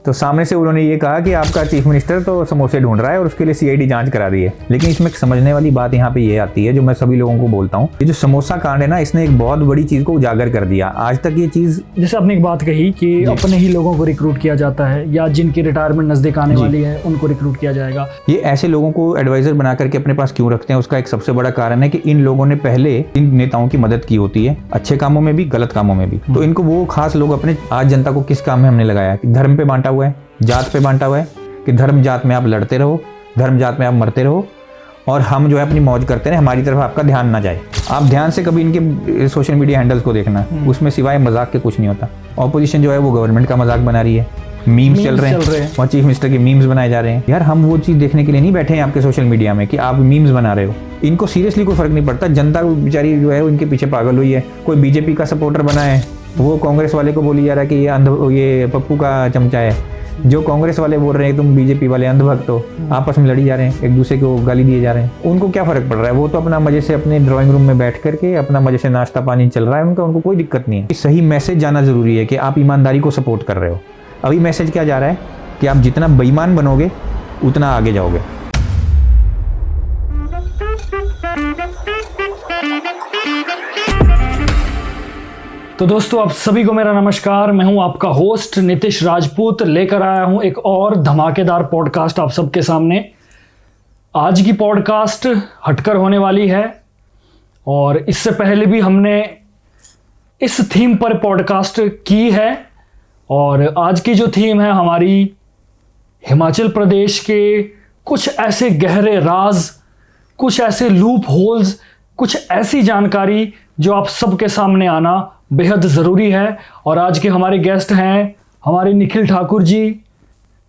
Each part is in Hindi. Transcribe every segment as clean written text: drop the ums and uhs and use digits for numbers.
तो सामने से उन्होंने ये कहा कि आपका चीफ मिनिस्टर तो समोसे ढूंढ रहा है और उसके लिए सीआईडी जांच करा दी है। लेकिन इसमें समझने वाली बात यहाँ पे ये आती है, जो मैं सभी लोगों को बोलता हूँ, ये जो समोसा कांड है ना, इसने एक बहुत बड़ी चीज को उजागर कर दिया। आज तक ये चीज, जैसे आपने एक बात कही कि अपने ही लोगों को रिक्रूट किया जाता है या जिनकी रिटायरमेंट नजदीक आने वाली है उनको रिक्रूट किया जाएगा। ये ऐसे लोगों को एडवाइजर बना करके अपने पास क्यों रखते हैं, उसका एक सबसे बड़ा कारण है कि इन लोगों ने पहले इन नेताओं की मदद की होती है, अच्छे कामों में भी गलत कामों में भी। तो इनको वो खास लोग अपने आज जनता को किस काम में हमने लगाया कि धर्म पे बांटा हुआ है, जात पे बांटा हुआ है कि धर्म जात में आप लड़ते रहो, धर्म जात में आप मरते रहो और हम जो है अपनी मौज करते रहे, हमारी तरफ आपका ध्यान ना जाए। आप ध्यान से कभी इनके सोशल मीडिया हैंडल्स को देखना, उसमें सिवाय मजाक के कुछ नहीं होता। ऑपोजिशन जो है वो गवर्नमेंट का मजाक बना रही है, मीम्स चल रहे हैं और चीफ मिनिस्टर के मीम्स बनाए जा रहे हैं। यार हम वो चीज़ देखने के लिए नहीं बैठे हैं आपके सोशल मीडिया में कि आप मीम्स बना रहे हो। इनको सीरियसली कोई फर्क नहीं पड़ता। जनता बेचारी जो है इनके पीछे पागल हुई है। कोई बीजेपी का सपोर्टर बना है, वो कांग्रेस वाले को बोली जा रहा है कि ये पप्पू का चमचा है। जो कांग्रेस वाले बोल रहे हैं तुम बीजेपी वाले अंधभक्त हो, आपस में लड़ी जा रहे हैं, एक दूसरे को गाली दिए जा रहे हैं। उनको क्या फर्क पड़ रहा है? वो तो अपना मजे से अपने ड्राइंग रूम में बैठ करके अपना मजे से नाश्ता पानी चल रहा है उनका, उनको कोई दिक्कत नहीं है। सही मैसेज जाना जरूरी है कि आप ईमानदारी को सपोर्ट कर रहे हो। अभी मैसेज क्या जा रहा है कि आप जितना बेईमान बनोगे उतना आगे जाओगे। तो दोस्तों आप सभी को मेरा नमस्कार। मैं हूं आपका होस्ट नितिश राजपूत, लेकर आया हूं एक और धमाकेदार पॉडकास्ट आप सबके सामने। आज की पॉडकास्ट हटकर होने वाली है और इससे पहले भी हमने इस थीम पर पॉडकास्ट की है और आज की जो थीम है हमारी हिमाचल प्रदेश के कुछ ऐसे गहरे राज, कुछ ऐसे लूप होल्स, कुछ ऐसी जानकारी जो आप सबके सामने आना बेहद ज़रूरी है। और आज के हमारे गेस्ट हैं हमारे निखिल ठाकुर जी,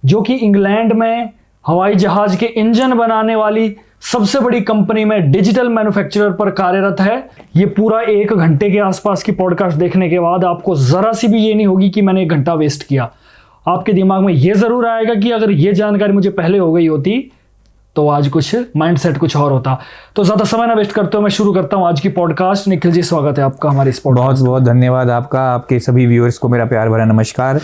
जो कि इंग्लैंड में हवाई जहाज़ के इंजन बनाने वाली सबसे बड़ी कंपनी में डिजिटल मैन्युफैक्चरर पर कार्यरत है। ये पूरा 1 घंटे के आसपास की पॉडकास्ट देखने के बाद आपको ज़रा सी भी ये नहीं होगी कि मैंने 1 घंटा वेस्ट किया। आपके दिमाग में ये ज़रूर आएगा कि अगर ये जानकारी मुझे पहले हो गई होती तो आज कुछ माइंडसेट कुछ और होता। तो ज़्यादा समय ना वेस्ट करते हुए मैं शुरू करता हूँ आज की पॉडकास्ट। निखिल जी स्वागत है आपका हमारे इस पॉडकास्ट। बहुत बहुत धन्यवाद आपका। आपके सभी व्यूअर्स को मेरा प्यार भरा नमस्कार।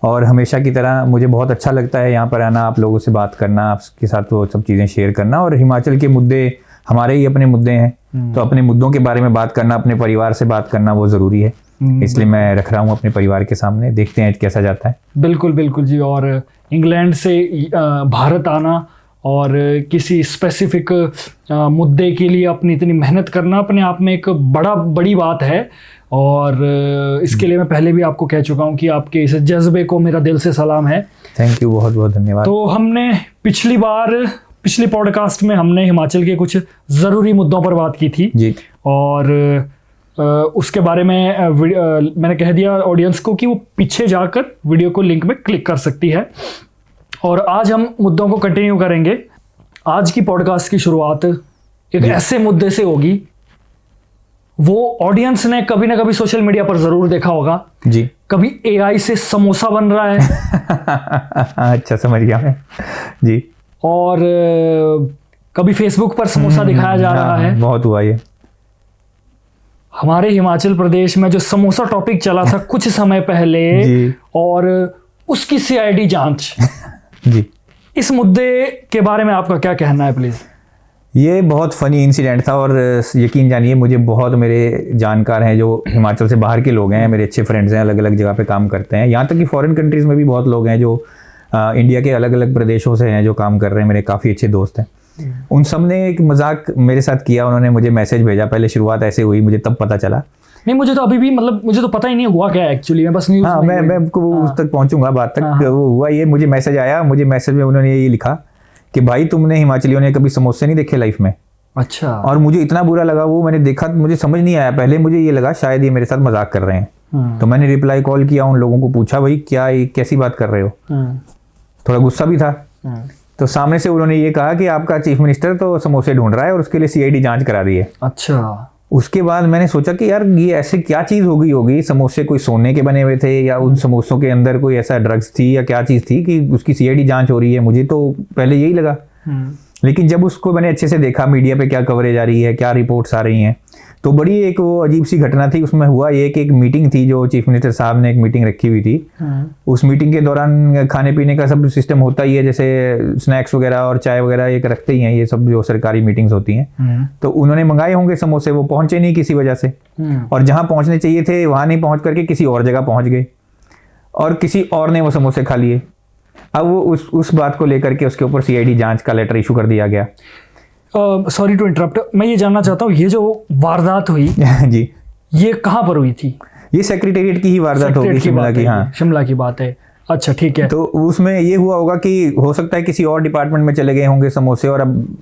और हमेशा की तरह मुझे बहुत अच्छा लगता है यहाँ पर आना, आप लोगों से बात करना, आपके साथ वो सब चीज़ें शेयर करना। और हिमाचल के मुद्दे हमारे ही अपने मुद्दे हैं, तो अपने मुद्दों के बारे में बात करना, अपने परिवार से बात करना वो ज़रूरी है। इसलिए मैं रख रहा हूँ अपने परिवार के सामने, देखते हैं कैसा जाता है। बिल्कुल बिल्कुल जी। और इंग्लैंड से भारत आना और किसी स्पेसिफिक मुद्दे के लिए अपनी इतनी मेहनत करना अपने आप में एक बड़ी बात है। और इसके लिए मैं पहले भी आपको कह चुका हूँ कि आपके इस जज्बे को मेरा दिल से सलाम है। थैंक यू, बहुत बहुत धन्यवाद। तो हमने पिछली पॉडकास्ट में हमने हिमाचल के कुछ ज़रूरी मुद्दों पर बात की थी जी। और उसके बारे में मैंने कह दिया ऑडियंस को कि वो पीछे जाकर वीडियो को लिंक में क्लिक कर सकती है। और आज हम मुद्दों को कंटिन्यू करेंगे। आज की पॉडकास्ट की शुरुआत एक ऐसे मुद्दे से होगी, वो ऑडियंस ने कभी ना कभी सोशल मीडिया पर जरूर देखा होगा जी। कभी एआई से समोसा बन रहा है अच्छा, समझ गया मैं जी। और कभी फेसबुक पर समोसा दिखाया जा रहा है। बहुत हुआ ये। हमारे हिमाचल प्रदेश में जो समोसा टॉपिक चला था कुछ समय पहले जी। और उसकी सीआईडी जांच जी। इस मुद्दे के बारे में आपका क्या कहना है प्लीज? ये बहुत फ़नी इंसिडेंट था और यकीन जानिए मुझे बहुत मेरे जानकार हैं जो हिमाचल से बाहर के लोग हैं, मेरे अच्छे फ्रेंड्स हैं, अलग अलग जगह पे काम करते हैं। यहाँ तक कि फॉरेन कंट्रीज़ में भी बहुत लोग हैं जो इंडिया के अलग अलग प्रदेशों से हैं जो काम कर रहे हैं। मेरे काफ़ी अच्छे दोस्त हैं। उन सब ने एक मजाक मेरे साथ किया, उन्होंने मुझे मैसेज भेजा। पहले शुरुआत ऐसे हुई, मुझे तब पता चला। नहीं, मुझे तो अभी भी मुझे तो पता ही नहीं हुआ क्या एक्चुअली। मैं बस न्यूज़ मैं उस तक पहुँचूंगा बात तक। वो हुआ ये, मुझे मैसेज आया, मुझे मैसेज में उन्होंने ये लिखा कि भाई तुमने हिमाचलियों ने कभी समोसे नहीं देखे लाइफ में। अच्छा। और मुझे इतना बुरा लगा, वो मैंने देखा, मुझे समझ नहीं आया। पहले मुझे ये लगा शायद ये मेरे साथ मजाक कर रहे हैं। तो मैंने रिप्लाई कॉल किया, उन लोगों को पूछा भाई क्या ये कैसी बात कर रहे हो। थोड़ा गुस्सा भी था। तो सामने से उन्होंने ये कहा कि आपका चीफ मिनिस्टर तो समोसे ढूंढ रहा है और उसके लिए सीआईडी जांच करा दी है। अच्छा। उसके बाद मैंने सोचा कि यार ये ऐसे क्या चीज़ हो गई होगी। समोसे कोई सोने के बने हुए थे या उन समोसों के अंदर कोई ऐसा ड्रग्स थी या क्या चीज़ थी कि उसकी सीआईडी जांच हो रही है। मुझे तो पहले यही लगा। लेकिन जब उसको मैंने अच्छे से देखा मीडिया पे क्या कवरेज आ रही है, क्या रिपोर्ट्स आ रही हैं, तो बड़ी एक वो अजीब सी घटना थी। उसमें हुआ ये कि एक मीटिंग थी, जो चीफ मिनिस्टर साहब ने एक मीटिंग रखी हुई थी। उस मीटिंग के दौरान खाने पीने का सब सिस्टम होता ही है, जैसे स्नैक्स वगैरह और चाय वगैरह एक रखते ही हैं, ये सब जो सरकारी मीटिंग्स होती हैं। तो उन्होंने मंगाए होंगे समोसे, वो पहुंचे नहीं किसी वजह से, और जहां पहुंचने चाहिए थे वहां नहीं पहुंच करके किसी और जगह पहुंच गए, और किसी और ने वो समोसे खा लिए। अब वो उस बात को लेकर के उसके ऊपर सीआईडी जांच का लेटर इशू कर दिया गया। सॉरी टू इंटरप्ट, मैं ये जानना चाहता हूँ, ये जो वारदात हुई जी, ये कहाँ पर हुई थी? ये सेक्रेटेरिएट की ही वारदात होगी, शिमला की। हाँ, शिमला की बात है। अच्छा, ठीक है। तो उसमें ये हुआ होगा कि हो सकता है किसी और डिपार्टमेंट में चले गए होंगे समोसे, और अब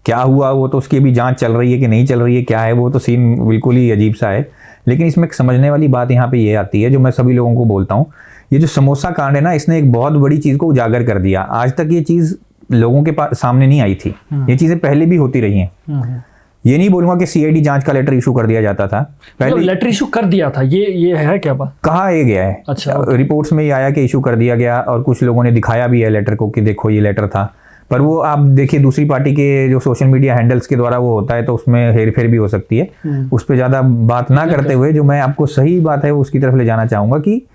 क्या हुआ वो तो उसकी भी जांच चल रही है कि नहीं चल रही है, क्या है वो तो सीन बिल्कुल ही अजीब सा है। लेकिन इसमें समझने वाली बात यहाँ पे ये आती है, जो मैं सभी लोगों को बोलता हूँ, ये जो समोसा कांड है ना, इसने एक बहुत बड़ी चीज़ को उजागर कर दिया। आज तक ये चीज़ लोगों के पास सामने नहीं आई थी, ये चीज़ें पहले भी होती रही हैं। ये नहीं बोलूंगा कि सीआईडी जांच का लेटर इशू कर दिया जाता था, पहले लेटर इशू कर दिया था, ये है क्या बात? कहा ये गया है। अच्छा, रिपोर्ट्स में ये आया कि इशू कर दिया गया, और कुछ लोगों ने दिखाया भी है लेटर को कि देखो ये लेटर था। पर वो आप देखिए दूसरी पार्टी के जो सोशल मीडिया हैंडल्स के द्वारा वो होता है, तो उसमें हेरफेर भी हो सकती है। उस पर ज़्यादा बात ना करते हुए, जो मैं आपको सही बात है उसकी तरफ ले जाना चाहूँगा कि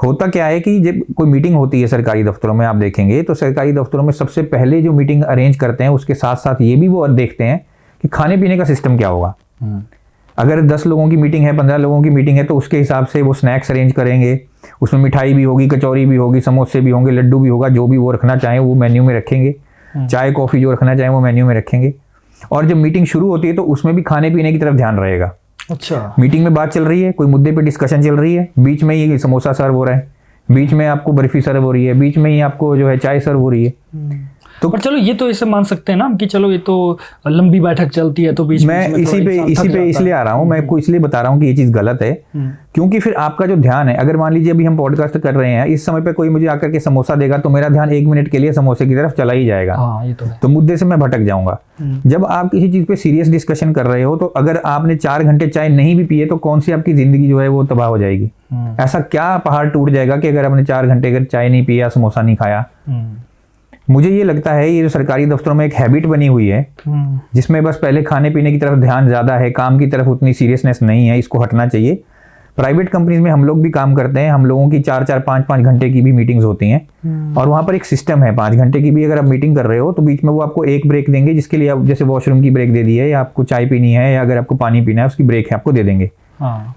होता क्या है कि जब कोई मीटिंग होती है सरकारी दफ्तरों में, आप देखेंगे तो सरकारी दफ्तरों में सबसे पहले जो मीटिंग अरेंज करते हैं, उसके साथ साथ ये भी वो देखते हैं कि खाने पीने का सिस्टम क्या होगा। अगर 10 लोगों की मीटिंग है, 15 लोगों की मीटिंग है, तो उसके हिसाब से वो स्नैक्स अरेंज करेंगे। उसमें मिठाई भी होगी, कचौरी भी होगी, समोसे भी होंगे, लड्डू भी होगा, जो भी वो रखना चाहें वो मेन्यू में रखेंगे। चाय कॉफ़ी जो रखना चाहें वो मेन्यू में रखेंगे। और जब मीटिंग शुरू होती है तो उसमें भी खाने पीने की तरफ ध्यान रहेगा। अच्छा, मीटिंग में बात चल रही है, कोई मुद्दे पे डिस्कशन चल रही है, बीच में ही समोसा सर्व हो रहा है, बीच में आपको बर्फी सर्व हो रही है, बीच में ही आपको जो है चाय सर्व हो रही है। तो पर चलो ये तो ऐसे मान सकते हैं ना कि चलो ये तो लंबी बैठक चलती है, तो बीच मैं इसी पे इसलिए आ रहा हूँ, मैं आपको इसलिए बता रहा हूँ कि ये चीज़ गलत है, क्योंकि फिर आपका जो ध्यान है, अगर मान लीजिए अभी हम पॉडकास्ट कर रहे हैं, इस समय पे कोई मुझे आकर के समोसा देगा तो मेरा ध्यान 1 मिनट के लिए समोसे की तरफ चला ही जाएगा। हाँ, ये तो है। तो मुद्दे से मैं भटक जाऊंगा। जब आप किसी चीज़ पे सीरियस डिस्कशन कर रहे हो, तो अगर आपने 4 घंटे चाय नहीं भी पिए तो कौन सी आपकी जिंदगी जो है वो तबाह हो जाएगी। ऐसा क्या पहाड़ टूट जाएगा कि अगर आपने 4 घंटे अगर चाय नहीं पिया, समोसा नहीं खाया। मुझे ये लगता है ये जो सरकारी दफ्तरों में एक हैबिट बनी हुई है, जिसमें बस पहले खाने पीने की तरफ ध्यान ज़्यादा है, काम की तरफ उतनी सीरियसनेस नहीं है, इसको हटना चाहिए। प्राइवेट कंपनीज में हम लोग भी काम करते हैं, हम लोगों की 4-4, 5-5 घंटे की भी मीटिंग्स होती हैं, और वहाँ पर एक सिस्टम है 5 घंटे की भी अगर आप मीटिंग कर रहे हो तो बीच में वो आपको एक ब्रेक देंगे, जिसके लिए आप जैसे वॉशरूम की ब्रेक दे दी है, या आपको चाय पीनी है, या अगर आपको पानी पीना है उसकी ब्रेक है, आपको दे देंगे।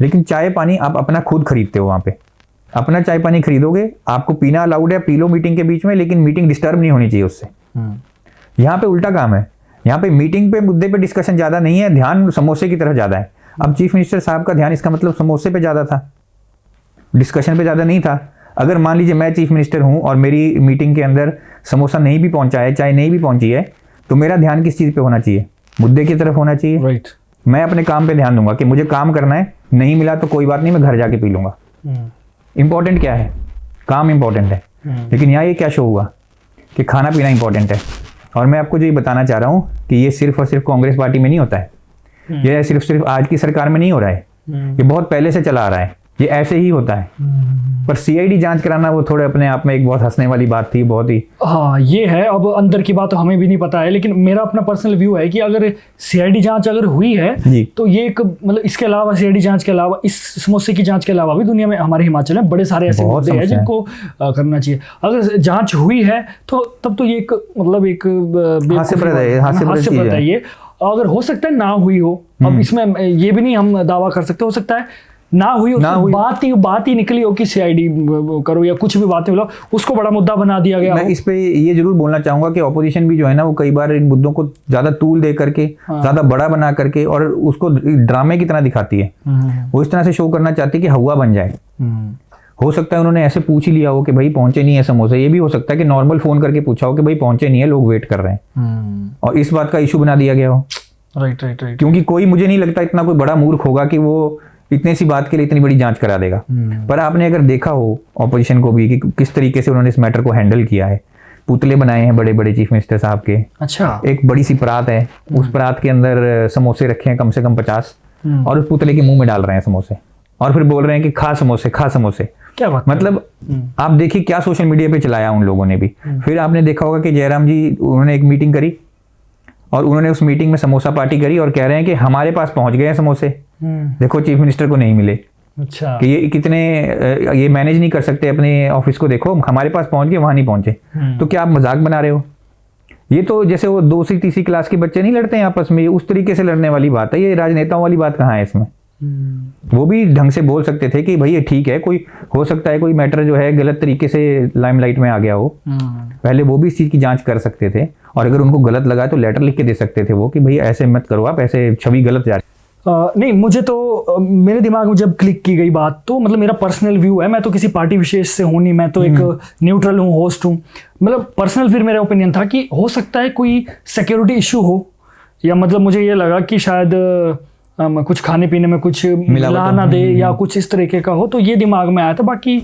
लेकिन चाय पानी आप अपना खुद खरीदते हो, वहाँ पे अपना चाय पानी खरीदोगे, आपको पीना अलाउड है, पी लो मीटिंग के बीच में, लेकिन मीटिंग डिस्टर्ब नहीं होनी चाहिए उससे। यहाँ पे उल्टा काम है, यहाँ पे मीटिंग पे मुद्दे पे डिस्कशन ज़्यादा नहीं है, ध्यान समोसे की तरफ ज़्यादा है। अब चीफ मिनिस्टर साहब का ध्यान, इसका मतलब समोसे पे ज़्यादा था, डिस्कशन पे ज़्यादा नहीं था। अगर मान लीजिए मैं चीफ मिनिस्टर हूँ और मेरी मीटिंग के अंदर समोसा नहीं भी पहुँचा है, चाय नहीं भी पहुँची है, तो मेरा ध्यान किस चीज़ पे होना चाहिए? मुद्दे की तरफ होना चाहिए। राइट। मैं अपने काम पे ध्यान दूंगा कि मुझे काम करना है, नहीं मिला तो कोई बात नहीं, मैं घर जाके पी लूंगा। इंपॉर्टेंट क्या है? काम इंपॉर्टेंट है। लेकिन यहाँ ये क्या शो हुआ कि खाना पीना इंपॉर्टेंट है। और मैं आपको जो ये बताना चाह रहा हूँ कि ये सिर्फ और सिर्फ कांग्रेस पार्टी में नहीं होता है, ये सिर्फ आज की सरकार में नहीं हो रहा है, ये बहुत पहले से चला आ रहा है, ये ऐसे ही होता है। पर सीआईडी जांच कराना वो थोड़े अपने आप में एक बहुत हंसने वाली बात थी, बहुत ही। हाँ, ये है। अब अंदर की बात तो हमें भी नहीं पता है, लेकिन मेरा अपना पर्सनल व्यू है कि अगर सीआईडी जांच अगर हुई है तो ये एक मतलब इसके अलावा, सीआईडी जांच के अलावा, इस समोसे की जांच के अलावा भी दुनिया में, हमारे हिमाचल में बड़े सारे ऐसे मुद्दे हैं जिनको करना चाहिए। अगर जांच हुई है तो तब तो ये एक मतलब एक हास्यप्रद है ये। अगर हो सकता है ना हुई हो, अब इसमें ये भी नहीं हम दावा कर सकते, हो सकता है ना हुई, बात ही निकली हो कि सीआईडी करो या कुछ भी बातें बोलो, उसको बड़ा मुद्दा बना दिया गया। मैं इस पे ये जरूर बोलना चाहूंगा कि ऑपोजिशन भी जो है ना, वो कई बार इन मुद्दों को ज्यादा तूल दे करके, ज्यादा बड़ा बना करके, और उसको ड्रामे की तरह दिखाती है। वो इस तरह से शो करना चाहती है कि हवा बन जाए। हो सकता है उन्होंने ऐसे पूछ ही लिया हो कि भाई पहुंचे नहीं है समोसे, ये भी हो सकता है कि नॉर्मल फोन करके पूछा हो कि भाई पहुंचे नहीं है, लोग वेट कर रहे हैं, और इस बात का इशू बना दिया गया हो। राइट। क्योंकि कोई, मुझे नहीं लगता इतना कोई बड़ा मूर्ख होगा कि वो इतनी सी बात के लिए इतनी बड़ी जांच करा देगा। पर आपने अगर देखा हो ऑपोजिशन को भी कि किस तरीके से उन्होंने इस मैटर को हैंडल किया है, पुतले बनाए हैं बड़े बड़े चीफ मिनिस्टर साहब के। अच्छा। एक बड़ी सी परात है, उस परात के अंदर समोसे रखे हैं कम से कम 50, और उस पुतले के मुंह में डाल रहे हैं समोसे, और फिर बोल रहे हैं कि खा समोसे, खा समोसे। क्या बात, मतलब आप देखिए क्या सोशल मीडिया पे चलाया उन लोगों ने भी। फिर आपने देखा होगा कि जयराम जी, उन्होंने एक मीटिंग करी और उन्होंने उस मीटिंग में समोसा पार्टी करी और कह रहे हैं कि हमारे पास पहुंच गए हैं समोसे। देखो चीफ मिनिस्टर को नहीं मिले अच्छा। कि ये कितने ये मैनेज नहीं कर सकते अपने ऑफिस को, देखो हमारे पास पहुंच गए वहां नहीं पहुंचे। तो क्या आप मजाक बना रहे हो? ये तो जैसे वो 2सी 3सी क्लास के बच्चे नहीं लड़ते हैं आपस में, उस तरीके से लड़ने वाली बात है। ये राजनेताओं वाली बात कहाँ है इसमें? वो भी ढंग से बोल सकते थे कि भाई ये ठीक है, कोई हो सकता है कोई मैटर जो है गलत तरीके से लाइमलाइट में आ गया हो, पहले वो भी इस चीज की जांच कर सकते थे। और अगर उनको गलत लगा तो लेटर लिख के दे सकते थे वो कि भाई ऐसे मत करो, आप ऐसे छवि गलत जा रही। नहीं, मुझे तो मेरे दिमाग में जब क्लिक की गई बात, तो मतलब मेरा पर्सनल व्यू है, मैं तो किसी पार्टी विशेष से हूँ नहीं, मैं तो एक न्यूट्रल हूँ, होस्ट हूँ। मतलब पर्सनल फिर मेरा ओपिनियन था कि हो सकता है कोई सिक्योरिटी इशू हो, या मतलब मुझे ये लगा कि शायद कुछ खाने पीने में कुछ मिला ना दे या कुछ इस तरीके का हो, तो ये दिमाग में आया था। बाकी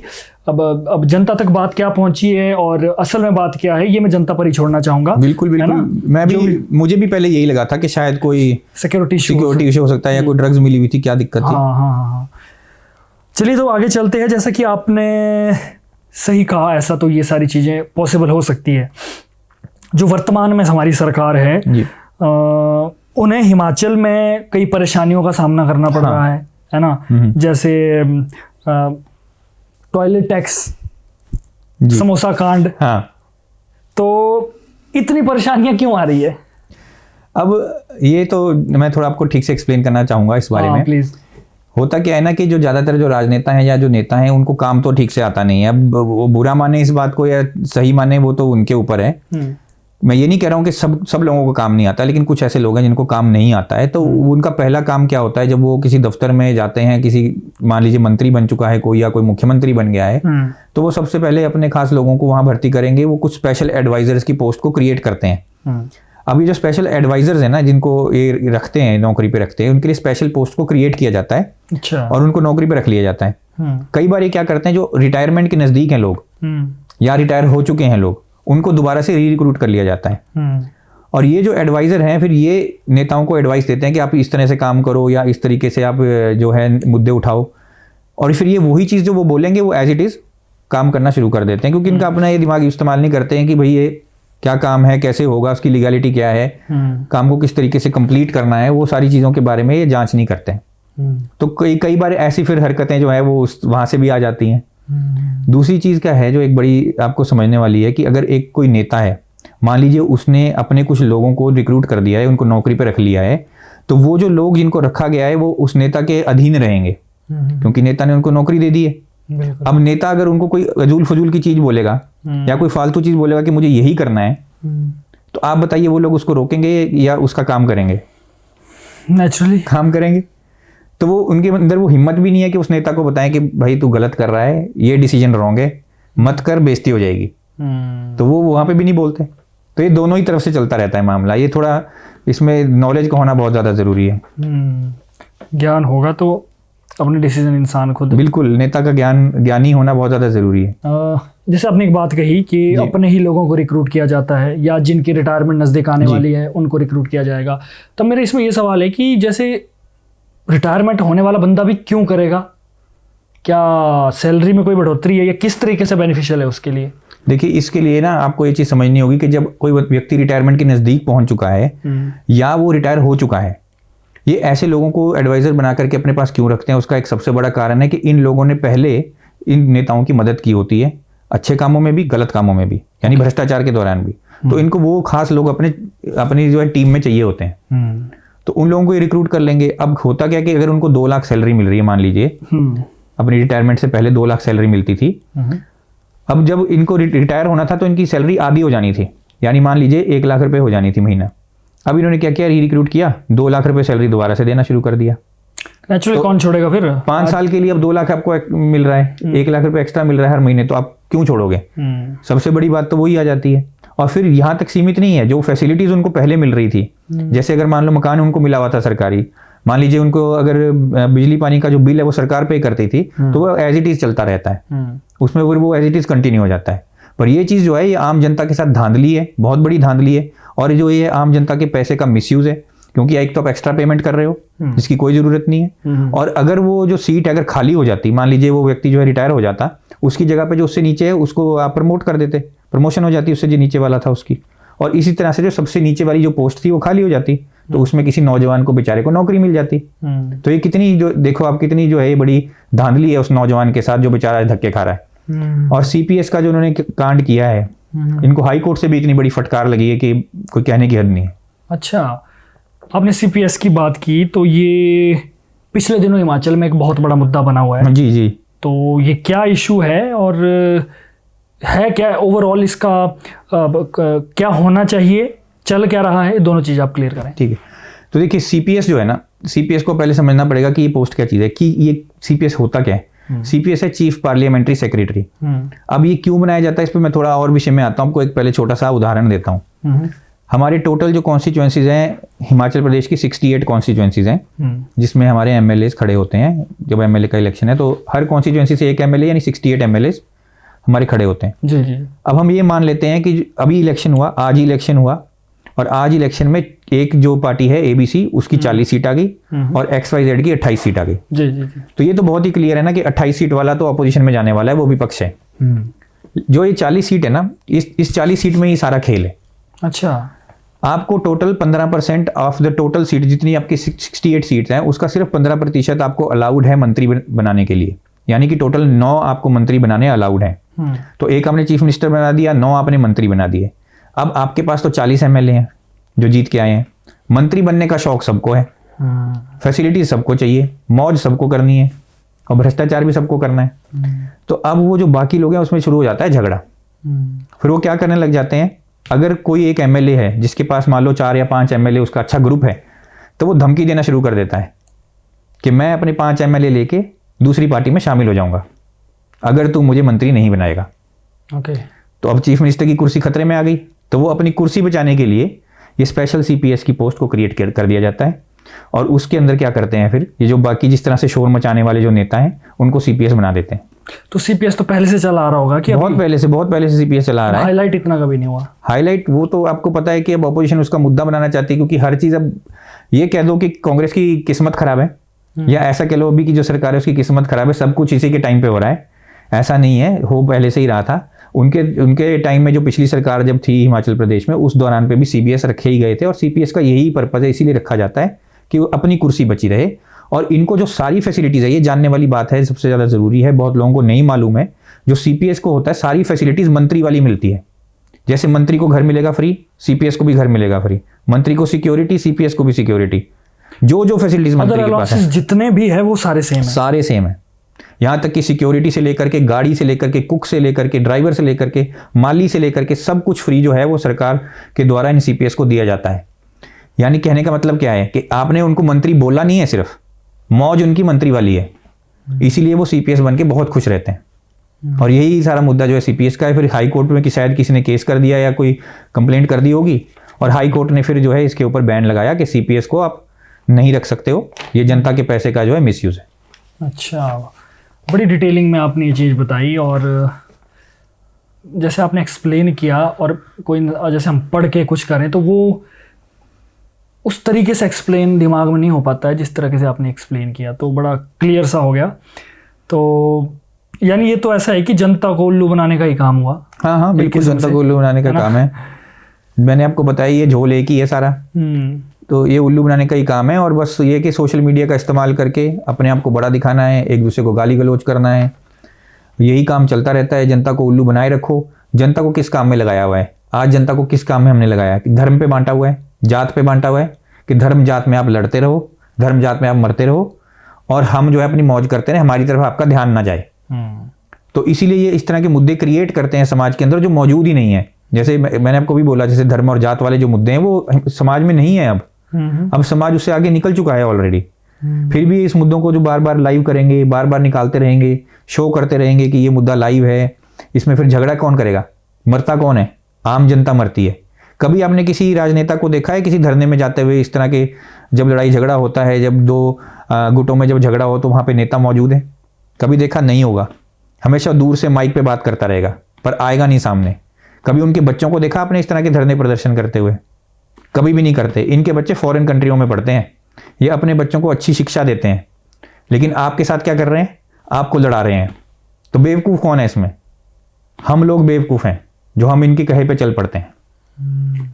अब जनता तक बात क्या पहुंची है और असल में बात क्या है, ये मैं जनता पर ही छोड़ना चाहूंगा। बिल्कुल बिल्कुल, मुझे भी पहले यही लगा था कि शायद कोई सिक्योरिटी इशू हो सकता है या कोई ड्रग्स मिली हुई थी, क्या दिक्कत थी। हाँ। चलिए तो आगे चलते हैं। जैसा कि आपने सही कहा, ऐसा तो ये सारी चीजें पॉसिबल हो सकती है। जो वर्तमान में हमारी सरकार है उन्हें हिमाचल में कई परेशानियों का सामना करना पड़ रहा है ना। जैसे टॉयलेट टैक्स, समोसा कांड। हाँ। तो इतनी परेशानियां क्यों आ रही है? अब ये तो मैं थोड़ा आपको ठीक से एक्सप्लेन करना चाहूंगा इस बारे में। प्लीज। होता क्या है ना कि जो ज्यादातर जो राजनेता हैं या जो नेता हैं उनको काम तो ठीक से आता नहीं है। अब वो बुरा माने इस बात को या सही माने, वो तो उनके ऊपर है। मैं ये नहीं कह रहा हूँ कि सब लोगों को काम नहीं आता, लेकिन कुछ ऐसे लोग हैं जिनको काम नहीं आता है। तो उनका पहला काम क्या होता है, जब वो किसी दफ्तर में जाते हैं, किसी मान लीजिए मंत्री बन चुका है कोई या कोई मुख्यमंत्री बन गया है, तो वो सबसे पहले अपने खास लोगों को वहां भर्ती करेंगे। वो कुछ स्पेशल एडवाइजर्स की पोस्ट को क्रिएट करते हैं। अब ये जो स्पेशल एडवाइजर्स है ना, जिनको ये रखते हैं, नौकरी पे रखते हैं, उनके लिए स्पेशल पोस्ट को क्रिएट किया जाता है। अच्छा। और उनको नौकरी पे रख लिया जाता है। कई बार ये क्या करते हैं, जो रिटायरमेंट के नजदीक हैं लोग या रिटायर हो चुके हैं लोग, उनको दोबारा से रिक्रूट कर लिया जाता है। और ये जो एडवाइजर हैं फिर ये नेताओं को एडवाइस देते हैं कि आप इस तरह से काम करो या इस तरीके से आप जो है मुद्दे उठाओ। और फिर ये वही चीज़ जो वो बोलेंगे वो एज इट इज़ काम करना शुरू कर देते हैं, क्योंकि इनका अपना ये दिमाग इस्तेमाल नहीं करते हैं कि भाई ये क्या काम है, कैसे होगा, उसकी लीगलिटी क्या है, काम को किस तरीके से कंप्लीट करना है, वो सारी चीज़ों के बारे में ये जांच नहीं करते हैं। तो कई बार ऐसी फिर हरकतें जो है वो वहाँ से भी आ जाती हैं। दूसरी चीज़ क्या है जो एक बड़ी आपको समझने वाली है कि अगर एक कोई नेता है, मान लीजिए उसने अपने कुछ लोगों को रिक्रूट कर दिया है, उनको नौकरी पर रख लिया है, तो वो जो लोग जिनको रखा गया है वो उस नेता के अधीन रहेंगे, क्योंकि नेता ने उनको नौकरी दे दी है। अब नेता अगर उनको कोई अजूल फजूल की चीज़ बोलेगा या कोई फालतू चीज़ बोलेगा कि मुझे यही करना है, तो आप बताइए वो लोग उसको रोकेंगे या उसका काम करेंगे? नेचुरली काम करेंगे। तो वो उनके अंदर वो हिम्मत भी नहीं है कि उस नेता को बताएं कि भाई तू गलत कर रहा है, ये डिसीजन रॉन्ग है, मत कर, बेइज्जती हो जाएगी। तो वो वहाँ पे भी नहीं बोलते। तो ये दोनों ही तरफ से चलता रहता है मामला। ये थोड़ा इसमें नॉलेज का होना बहुत ज़्यादा ज़रूरी है। ज्ञान होगा तो अपने डिसीजन इंसान खुद। बिल्कुल, नेता का ज्ञानी होना बहुत ज़्यादा ज़रूरी है। जैसे आपने एक बात कही कि अपने ही लोगों को रिक्रूट किया जाता है या जिनकी रिटायरमेंट नज़दीक आने वाली है उनको रिक्रूट किया जाएगा। तो मेरे इसमें ये सवाल है कि जैसे रिटायरमेंट होने वाला बंदा भी क्यों करेगा? क्या सैलरी में कोई बढ़ोतरी है या किस तरीके से बेनिफिशियल है उसके लिए? देखिए, इसके लिए ना आपको ये चीज़ समझनी होगी कि जब कोई व्यक्ति रिटायरमेंट के नज़दीक पहुंच चुका है या वो रिटायर हो चुका है, ये ऐसे लोगों को एडवाइज़र बना करके अपने पास क्यों रखते हैं? उसका एक सबसे बड़ा कारण है कि इन लोगों ने पहले इन नेताओं की मदद की होती है, अच्छे कामों में भी, गलत कामों में भी, यानी भ्रष्टाचार के दौरान भी। तो इनको वो खास लोग अपनी जो है टीम में चाहिए होते हैं, तो उन लोगों को ये रिक्रूट कर लेंगे। अब होता क्या कि अगर उनको 2 लाख सैलरी मिल रही है, मान लीजिए अपनी रिटायरमेंट से पहले 2 लाख सैलरी मिलती थी, अब जब इनको रिटायर होना था तो इनकी सैलरी आधी हो जानी थी, यानी मान लीजिए 1 लाख रुपए हो जानी थी महीना। अब इन्होंने क्या किया, रिक्रूट किया, 2 लाख रुपए सैलरी दोबारा से देना शुरू कर दिया। नेचुरली कौन छोड़ेगा फिर? 5 साल के लिए अब 2 लाख आपको मिल रहा है, 1 लाख रुपए एक्स्ट्रा मिल रहा है हर महीने, तो आप क्यों छोड़ोगे? सबसे बड़ी बात तो वही आ जाती है। और फिर यहाँ तक सीमित नहीं है, जो फैसिलिटीज उनको पहले मिल रही थी, जैसे अगर मान लो मकान उनको मिला हुआ था सरकारी, मान लीजिए उनको अगर बिजली पानी का जो बिल है वो सरकार पे करती थी, तो वो एज इट इज चलता रहता है, उसमें फिर वो एज इट इज कंटिन्यू हो जाता है। पर ये चीज़ जो है ये आम जनता के साथ धांधली है, बहुत बड़ी धांधली है। और जो ये आम जनता के पैसे का मिसयूज है, क्योंकि एक तो आप एक्स्ट्रा पेमेंट कर रहे हो जिसकी कोई ज़रूरत नहीं है, और अगर वो जो सीट अगर खाली हो जाती, मान लीजिए वो व्यक्ति जो है रिटायर हो जाता, उसकी जगह पे जो उससे नीचे है उसको आप प्रमोट कर देते, प्रमोशन हो जाती उससे जो नीचे वाला था उसकी, और इसी तरह से जो सबसे नीचे वाली जो पोस्ट थी वो खाली हो जाती, तो उसमें किसी नौजवान को बेचारे को नौकरी मिल जाती। तो ये कितनी जो देखो आप कितनी जो है ये बड़ी धांधली है उस नौजवान के साथ जो बेचारा धक्के खा रहा है। और सीपीएस का जो उन्होंने कांड किया है, इनको हाई कोर्ट से भी इतनी बड़ी फटकार लगी है कि कोई कहने की हद नहीं है। अच्छा, आपने सीपीएस की बात की तो ये पिछले दिनों हिमाचल में एक बहुत बड़ा मुद्दा बना हुआ है। जी जी। तो ये क्या इशू है और है क्या ओवरऑल, इसका क्या होना चाहिए, चल क्या रहा है, दोनों चीज़ आप क्लियर करें। ठीक है, तो देखिए सीपीएस जो है ना, सीपीएस को पहले समझना पड़ेगा कि ये पोस्ट क्या चीज़ है, कि ये सीपीएस होता क्या है। सीपीएस है चीफ पार्लियामेंट्री सेक्रेटरी। अब ये क्यों बनाया जाता है इस पर मैं थोड़ा और विषय में आता हूँ, आपको एक पहले छोटा सा उदाहरण देता हूँ। हमारे टोटल जो कॉन्स्टिट्यूएंसीज हैं हिमाचल प्रदेश की 68 कॉन्स्टिट्यूएंसीज हैं, जिसमें हमारे एमएलए खड़े होते हैं। जब एमएलए का इलेक्शन है तो हर कॉन्स्टिट्यूएंसी से एक एमएलए यानी 68 एमएलए हमारे खड़े होते हैं। जी जी। अब हम ये मान लेते हैं कि अभी इलेक्शन हुआ, आज ही इलेक्शन हुआ, और आज इलेक्शन में एक जो पार्टी है एबीसी उसकी 40 सीट आ गई और XYZ की 28 सीट आ गई। जी जी जी। तो ये तो बहुत ही क्लियर है ना कि 28 सीट वाला तो अपोजिशन में जाने वाला है, वो विपक्ष है। जो ये 40 सीट है ना, इस 40 सीट में ही सारा खेल है। अच्छा, आपको total 15% of the total seat, जितनी आपकी 68 सीट्स हैं उसका सिर्फ 15% आपको अलाउड है मंत्री बनाने के लिए, यानी कि टोटल 9 आपको मंत्री बनाने अलाउड है। तो एक आपने चीफ मिनिस्टर बना दिया, 9 आपने मंत्री बना दिए। अब आपके पास तो 40 एमएलए हैं जो जीत के आए हैं। मंत्री बनने का शौक सबको है, फैसिलिटीज सबको चाहिए, मौज सबको करनी है और भ्रष्टाचार भी सबको करना है। तो अब वो जो बाकी लोग हैं उसमें शुरू हो जाता है झगड़ा। फिर वो क्या करने लग जाते हैं, अगर कोई एक एमएलए है जिसके पास मान लो 4 या 5 एमएलए, उसका अच्छा ग्रुप है, तो वो धमकी देना शुरू कर देता है कि मैं अपने 5 एमएलए लेके दूसरी पार्टी में शामिल हो जाऊंगा अगर तू मुझे मंत्री नहीं बनाएगा। ओके। तो अब चीफ मिनिस्टर की कुर्सी खतरे में आ गई, तो वो अपनी कुर्सी बचाने के लिए ये स्पेशल सीपीएस की पोस्ट को क्रिएट कर दिया जाता है। और उसके अंदर क्या करते हैं, फिर ये जो बाकी जिस तरह से शोर मचाने वाले जो नेता हैं उनको सीपीएस बना देते हैं। तो सीपीएस तो पहले से चला आ रहा होगा कि बहुत पहले से सीपीएस चला आ रहा है। हाईलाइट इतना कभी नहीं हुआ। हाईलाइट वो तो आपको पता है कि अब अपोजिशन उसका मुद्दा बनाना चाहती है, क्योंकि हर चीज, अब ये कह दो कि कांग्रेस की किस्मत खराब है, या ऐसा कह लो अभी की जो सरकार है उसकी किस्मत खराब है, सब कुछ इसी के टाइम पे हो रहा है। ऐसा नहीं है, हो पहले से ही रहा था। उनके टाइम में जो पिछली सरकार जब थी हिमाचल प्रदेश में, उस दौरान पे भी सीपीएस रखे ही गए थे। और सीपीएस का यही पर्पज है, इसीलिए रखा जाता है कि वो अपनी कुर्सी बची रहे। और इनको जो सारी फैसिलिटीज है, ये जानने वाली बात है, सबसे ज्यादा जरूरी है, बहुत लोगों को नहीं मालूम है। जो सीपीएस को होता है सारी फैसिलिटीज मंत्री वाली मिलती है। जैसे मंत्री को घर मिलेगा फ्री, सीपीएस को भी घर मिलेगा फ्री। मंत्री को सिक्योरिटी, सीपीएस को भी सिक्योरिटी। जो फैसिलिटीज मंत्री के पास है, जितने भी है वो सारे सेम है। सारे सेम है। यहाँ तक कि सिक्योरिटी से लेकर के, गाड़ी से लेकर के, कुक से लेकर के, ड्राइवर से लेकर के, माली से लेकर के, सब कुछ फ्री जो है वो सरकार के द्वारा इन सीपीएस को दिया जाता है। यानी कहने का मतलब क्या है कि आपने उनको मंत्री बोला नहीं है, सिर्फ मौज उनकी मंत्री वाली है, इसीलिए वो सीपीएस बन के बहुत खुश रहते हैं। और यही सारा मुद्दा जो है सीपीएस का है। फिर हाई कोर्ट में कि शायद किसी ने केस कर दिया या कोई कंप्लेंट कर दी होगी, और हाई कोर्ट ने फिर जो है इसके ऊपर बैन लगाया कि सीपीएस को आप नहीं रख सकते हो, ये जनता के पैसे का जो है मिसयूज है। अच्छा, बड़ी डिटेलिंग में आपने ये चीज़ बताई। और जैसे आपने एक्सप्लेन किया, और कोई जैसे हम पढ़ के कुछ करें तो वो उस तरीके से एक्सप्लेन दिमाग में नहीं हो पाता है जिस तरीके से आपने एक्सप्लेन किया, तो बड़ा क्लियर सा हो गया। तो यानी ये तो ऐसा है कि जनता को उल्लू बनाने का ही काम हुआ। हाँ, बिल्कुल जनता को उल्लू बनाने का काम है। मैंने आपको बताया ये झोल एक ही है सारा, तो ये उल्लू बनाने का ही काम है। और बस ये कि सोशल मीडिया का इस्तेमाल करके अपने आप को बड़ा दिखाना है, एक दूसरे को गाली गलौज करना है, यही काम चलता रहता है। जनता को उल्लू बनाए रखो। जनता को किस काम में लगाया हुआ है, आज जनता को किस काम में हमने लगाया है? धर्म पे बांटा हुआ है, जात पे बांटा हुआ है कि धर्म जात में आप लड़ते रहो, धर्म जात में आप मरते रहो, और हम जो है अपनी मौज करते रहे, हमारी तरफ आपका ध्यान ना जाए। तो इसीलिए ये इस तरह के मुद्दे क्रिएट करते हैं समाज के अंदर जो मौजूद ही नहीं है। जैसे मैंने आपको भी बोला, जैसे धर्म और जात वाले जो मुद्दे हैं वो समाज में नहीं है। अब समाज उससे आगे निकल चुका है ऑलरेडी। फिर भी इस मुद्दों को जो बार बार लाइव करेंगे, बार बार निकालते रहेंगे, शो करते रहेंगे कि ये मुद्दा लाइव है, इसमें फिर झगड़ा कौन करेगा? मरता कौन है? आम जनता मरती है। कभी आपने किसी राजनेता को देखा है किसी धरने में जाते हुए इस तरह के, जब लड़ाई झगड़ा होता है, जब दो गुटों में जब झगड़ा हो तो वहां पे नेता मौजूद है? कभी देखा नहीं होगा। हमेशा दूर से माइक पे बात करता रहेगा, पर आएगा नहीं सामने। कभी उनके बच्चों को देखा आपने इस तरह के धरने प्रदर्शन करते हुए? कभी भी नहीं करते। इनके बच्चे फॉरेन कंट्रियों में पढ़ते हैं, ये अपने बच्चों को अच्छी शिक्षा देते हैं, लेकिन आपके साथ क्या कर रहे हैं? आपको लड़ा रहे हैं। तो बेवकूफ़ कौन है इसमें? हम लोग बेवकूफ़ हैं जो हम इनके कहे पे चल पड़ते हैं।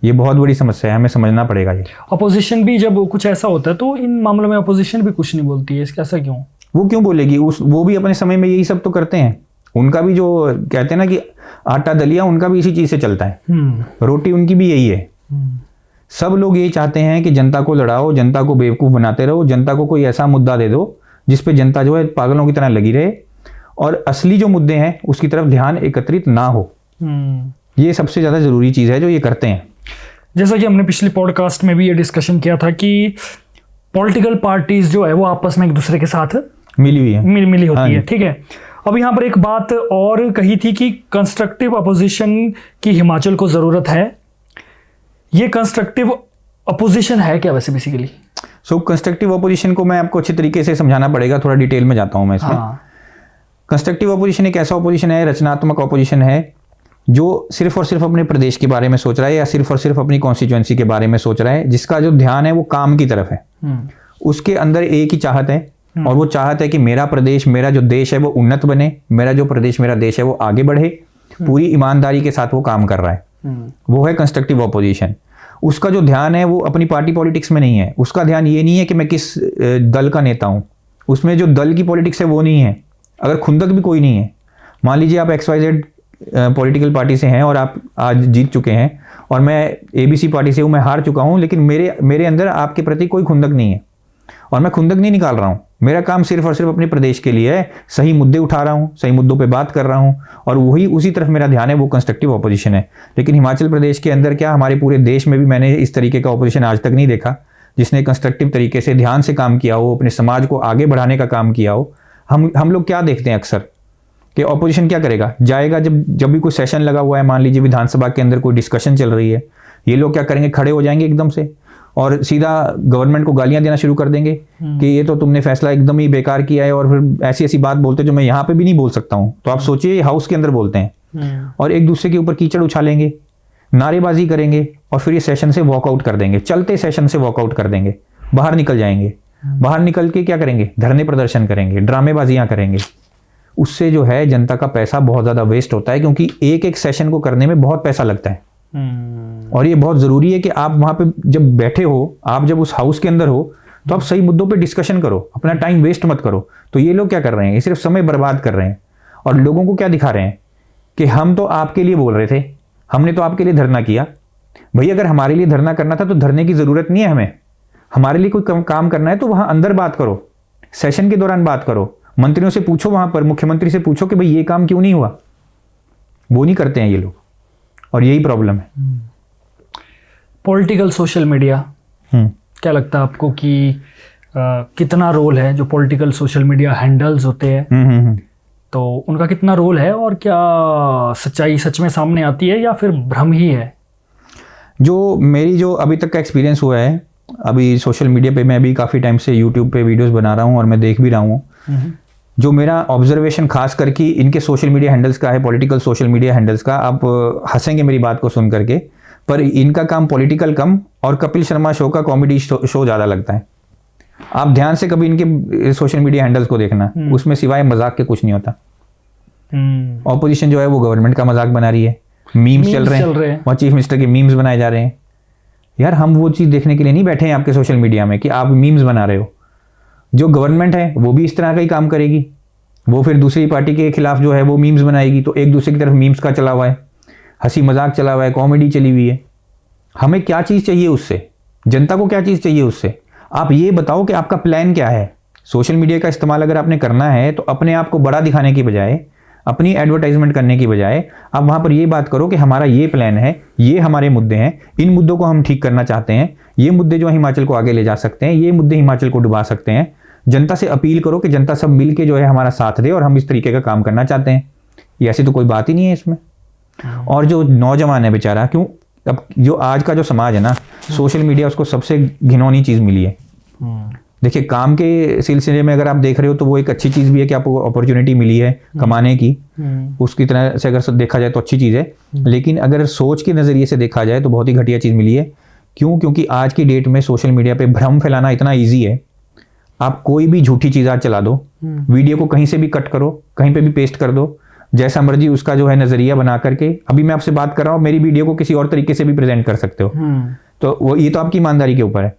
ये बहुत बड़ी समस्या है, हमें समझना पड़ेगा ये। अपोजिशन भी जब कुछ ऐसा होता है तो इन मामलों में अपोजिशन भी कुछ नहीं बोलती है, इसका ऐसा क्यों? वो क्यों बोलेगी? वो भी अपने समय में यही सब तो करते हैं। उनका भी जो कहते हैं ना कि आटा दलिया, उनका भी इसी चीज से चलता है। रोटी उनकी भी यही है। सब लोग यही चाहते हैं कि जनता को लड़ाओ, जनता को बेवकूफ बनाते रहो, जनता को कोई ऐसा मुद्दा दे दो जिस पे जनता जो है पागलों की तरह लगी रहे और असली जो मुद्दे हैं उसकी तरफ ध्यान एकत्रित ना हो। ये सबसे ज्यादा जरूरी चीज है जो ये करते हैं। जैसा कि हमने पिछले पॉडकास्ट में भी ये डिस्कशन किया था कि पॉलिटिकल पार्टीज जो है वो आपस में एक दूसरे के साथ मिली हुई है, मिली होती है, ठीक है। अब यहाँ पर एक बात और कही थी कि कंस्ट्रक्टिव अपोजिशन की हिमाचल को जरूरत है। ये कंस्ट्रक्टिव अपोजिशन है क्या वैसे बेसिकली? सो कंस्ट्रक्टिव अपोजिशन को मैं आपको अच्छे तरीके से समझाना पड़ेगा, थोड़ा डिटेल में जाता हूं मैं इसमें। कंस्ट्रक्टिव अपोजिशन एक ऐसा अपोजिशन है, रचनात्मक अपोजिशन है, जो सिर्फ और सिर्फ अपने प्रदेश के बारे में सोच रहा है या सिर्फ और सिर्फ अपनी कॉन्स्टिट्यूएंसी के बारे में सोच रहा है, जिसका जो ध्यान है वो काम की तरफ है। उसके अंदर एक ही चाहत है और वो चाहत है कि मेरा प्रदेश, मेरा जो देश है वो उन्नत बने, मेरा जो प्रदेश, मेरा देश है वो आगे बढ़े। पूरी ईमानदारी के साथ वो काम कर रहा है, वो है कंस्ट्रक्टिव अपोजिशन। उसका जो ध्यान है वो अपनी पार्टी पॉलिटिक्स में नहीं है। उसका ध्यान ये नहीं है कि मैं किस दल का नेता हूं, उसमें जो दल की पॉलिटिक्स है वो नहीं है। अगर खुंदक भी कोई नहीं है, मान लीजिए आप XYZ पॉलिटिकल पार्टी से हैं और आप आज जीत चुके हैं और मैं ABC पार्टी से हूं, मैं हार चुका हूं, लेकिन मेरे अंदर आपके प्रति कोई खुंदक नहीं है और मैं खुंदक नहीं निकाल रहा हूं। मेरा काम सिर्फ और सिर्फ अपने प्रदेश के लिए है, सही मुद्दे उठा रहा हूं, सही मुद्दों पे बात कर रहा हूं और वही उसी तरफ मेरा ध्यान है, वो कंस्ट्रक्टिव अपोजिशन है। लेकिन हिमाचल प्रदेश के अंदर क्या, हमारे पूरे देश में भी मैंने इस तरीके का अपोजिशन आज तक नहीं देखा जिसने कंस्ट्रक्टिव तरीके से ध्यान से काम किया हो, अपने समाज को आगे बढ़ाने का काम किया हो। हम लोग क्या देखते हैं अक्सर कि ऑपोजिशन क्या करेगा, जाएगा जब भी कोई सेशन लगा हुआ है, मान लीजिए विधानसभा के अंदर कोई डिस्कशन चल रही है, ये लोग क्या करेंगे, खड़े हो जाएंगे एकदम से और सीधा गवर्नमेंट को गालियां देना शुरू कर देंगे कि ये तो तुमने फैसला एकदम ही बेकार किया है, और फिर ऐसी ऐसी बात बोलते जो मैं यहाँ पे भी नहीं बोल सकता हूँ। तो आप सोचिए हाउस के अंदर बोलते हैं और एक दूसरे के ऊपर कीचड़ उछालेंगे, नारेबाजी करेंगे और फिर ये सेशन से वॉकआउट कर देंगे, चलते सेशन से वॉकआउट कर देंगे, बाहर निकल जाएंगे। बाहर निकल के क्या करेंगे, धरने प्रदर्शन करेंगे, ड्रामेबाजियां करेंगे। उससे जो है जनता का पैसा बहुत ज्यादा वेस्ट होता है, क्योंकि एक एक सेशन को करने में बहुत पैसा लगता है। और ये बहुत जरूरी है कि आप वहां पे जब बैठे हो, आप जब उस हाउस के अंदर हो, तो आप सही मुद्दों पे डिस्कशन करो, अपना टाइम वेस्ट मत करो। तो ये लोग क्या कर रहे हैं, ये सिर्फ समय बर्बाद कर रहे हैं और लोगों को क्या दिखा रहे हैं कि हम तो आपके लिए बोल रहे थे, हमने तो आपके लिए धरना किया। भाई अगर हमारे लिए धरना करना था तो धरने की जरूरत नहीं है हमें। हमारे लिए कोई काम करना है तो वहां अंदर बात करो, सेशन के दौरान बात करो, मंत्रियों से पूछो, वहां पर मुख्यमंत्री से पूछो कि भाई ये काम क्यों नहीं हुआ। वो नहीं करते हैं ये लोग और यही प्रॉब्लम है। पॉलिटिकल सोशल मीडिया, क्या लगता है आपको कि कितना रोल है जो पॉलिटिकल सोशल मीडिया हैंडल्स होते हैं, तो उनका कितना रोल है और क्या सच्चाई सच में सामने आती है या फिर भ्रम ही है? जो अभी तक का एक्सपीरियंस हुआ है, अभी सोशल मीडिया पे मैं भी काफ़ी टाइम से यूट्यूब पे वीडियोस बना रहा हूँ और मैं देख भी रहा हूँ। जो मेरा ऑब्जर्वेशन खास करके इनके सोशल मीडिया हैंडल्स का है, पॉलिटिकल सोशल मीडिया हैंडल्स का, आप हंसेंगे मेरी बात को सुन करके, पर इनका काम पॉलिटिकल कम और कपिल शर्मा शो का कॉमेडी शो ज़्यादा लगता है। आप ध्यान से कभी इनके सोशल मीडिया हैंडल्स को देखना, उसमें सिवाय मजाक के कुछ नहीं होता। ऑपोजिशन जो है वो गवर्नमेंट का मजाक बना रही है, मीम्स चल रहे हैं, वहाँ चीफ मिनिस्टर के मीम्स बनाए जा रहे हैं। यार हम वो चीज़ देखने के लिए नहीं बैठे हैं आपके सोशल मीडिया में कि आप मीम्स बना रहे हो। जो गवर्नमेंट है वो भी इस तरह का ही काम करेगी, वो फिर दूसरी पार्टी के खिलाफ जो है वो मीम्स बनाएगी, तो एक दूसरे की तरफ मीम्स का चला हुआ है, हंसी मजाक चला हुआ है, कॉमेडी चली हुई है। हमें क्या चीज़ चाहिए उससे, जनता को क्या चीज़ चाहिए उससे? आप ये बताओ कि आपका प्लान क्या है। सोशल मीडिया का इस्तेमाल अगर आपने करना है तो अपने आप को बड़ा दिखाने की बजाय, अपनी एडवर्टाइजमेंट करने की बजाय आप वहाँ पर ये बात करो कि हमारा ये प्लान है, ये हमारे मुद्दे हैं, इन मुद्दों को हम ठीक करना चाहते हैं, ये मुद्दे जो हिमाचल को आगे ले जा सकते हैं, ये मुद्दे हिमाचल को डुबा सकते हैं। जनता से अपील करो कि जनता सब मिल के जो है हमारा साथ दे और हम इस तरीके का काम करना चाहते हैं। ये ऐसी तो कोई बात ही नहीं है इसमें। और जो नौजवान है बेचारा, क्यों, अब जो आज का जो समाज है ना, सोशल मीडिया उसको सबसे घिनौनी चीज़ मिली है। देखिए काम के सिलसिले में अगर आप देख रहे हो तो वो एक अच्छी चीज़ भी है कि आपको अपॉर्चुनिटी मिली है कमाने की, उसकी तरह से अगर देखा जाए तो अच्छी चीज़ है। लेकिन अगर सोच के नज़रिए से देखा जाए तो बहुत ही घटिया चीज़ मिली है। क्यों? क्योंकि आज की डेट में सोशल मीडिया पे भ्रम फैलाना इतना ईजी है। आप कोई भी झूठी चीज़ आज चला दो, वीडियो को कहीं से भी कट करो, कहीं पे भी पेस्ट कर दो, जैसा मर्जी उसका जो है नजरिया बना करके, अभी मैं आपसे बात कर रहा हूँ, मेरी वीडियो को किसी और तरीके से भी प्रेजेंट कर सकते हो। तो वो ये तो आपकी ईमानदारी के ऊपर है।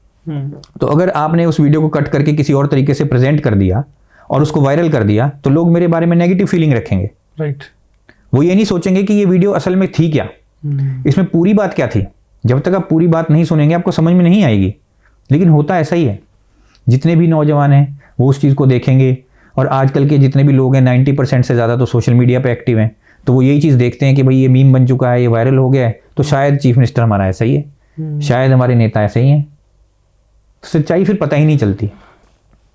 तो अगर आपने उस वीडियो को कट करके किसी और तरीके से प्रेजेंट कर दिया और उसको वायरल कर दिया, तो लोग मेरे बारे में नेगेटिव फीलिंग रखेंगे। राइट। वो ये नहीं सोचेंगे कि ये वीडियो असल में थी क्या, इसमें पूरी बात क्या थी। जब तक आप पूरी बात नहीं सुनेंगे आपको समझ में नहीं आएगी। लेकिन होता ऐसा ही है, जितने भी नौजवान हैं वो उस चीज़ को देखेंगे, और आजकल के जितने भी लोग हैं 90% से ज़्यादा तो सोशल मीडिया पे एक्टिव हैं, तो वो यही चीज़ देखते हैं कि भाई ये मीम बन चुका है, ये वायरल हो गया है, तो शायद चीफ मिनिस्टर हमारा ऐसा ही है, शायद हमारे नेता ऐसे ही हैं। सच्चाई फिर पता ही नहीं चलती।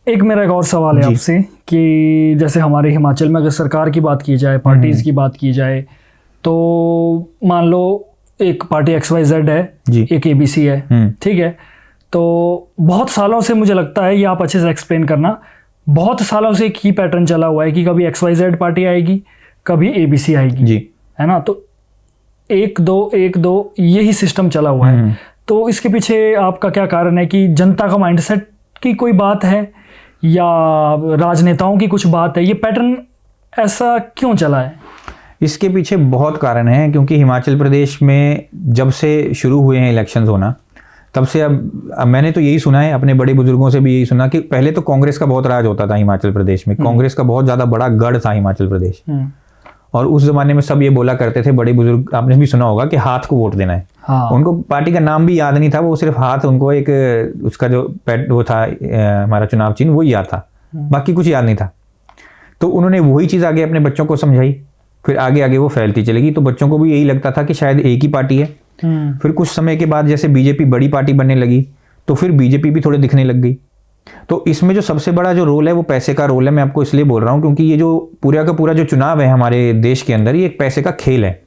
एक मेरा एक और सवाल है आपसे कि जैसे हमारे हिमाचल में अगर सरकार की बात की जाए, पार्टीज की बात की जाए, तो मान लो एक पार्टी XYZ है जी। एक ABC है, ठीक है। तो बहुत सालों से मुझे लगता है, ये आप अच्छे से एक्सप्लेन करना, बहुत सालों से एक ही पैटर्न चला हुआ है कि कभी XYZ पार्टी आएगी, कभी ABC आएगी जी, है ना। तो 1-2 यही सिस्टम चला हुआ है। तो इसके पीछे आपका क्या कारण है कि जनता का माइंडसेट की कोई बात है या राजनेताओं की कुछ बात है, ये पैटर्न ऐसा क्यों चला है? इसके पीछे बहुत कारण हैं, क्योंकि हिमाचल प्रदेश में जब से शुरू हुए हैं इलेक्शंस होना, तब से अब मैंने तो यही सुना है, अपने बड़े बुजुर्गों से भी यही सुना कि पहले तो कांग्रेस का बहुत राज होता था हिमाचल प्रदेश में। कांग्रेस का बहुत ज़्यादा बड़ा गढ़ था हिमाचल प्रदेश। और उस जमाने में सब ये बोला करते थे, बड़े बुजुर्ग, आपने भी सुना होगा कि हाथ को वोट देना है। हाँ। उनको पार्टी का नाम भी याद नहीं था, वो सिर्फ हाथ, उनको एक उसका जो वो था हमारा चुनाव चिन्ह, वो याद था, बाकी कुछ याद नहीं था। तो उन्होंने वही चीज़ आगे अपने बच्चों को समझाई, फिर आगे आगे वो फैलती चलेगी। तो बच्चों को भी यही लगता था कि शायद एक ही पार्टी है। फिर कुछ समय के बाद जैसे बीजेपी बड़ी पार्टी बनने लगी, तो फिर बीजेपी भी थोड़े दिखने लग गई। तो इसमें जो सबसे बड़ा जो रोल है वो पैसे का रोल है। मैं आपको इसलिए बोल रहा हूँ क्योंकि ये जो पूरा का पूरा जो चुनाव है हमारे देश के अंदर, ये एक पैसे का खेल है।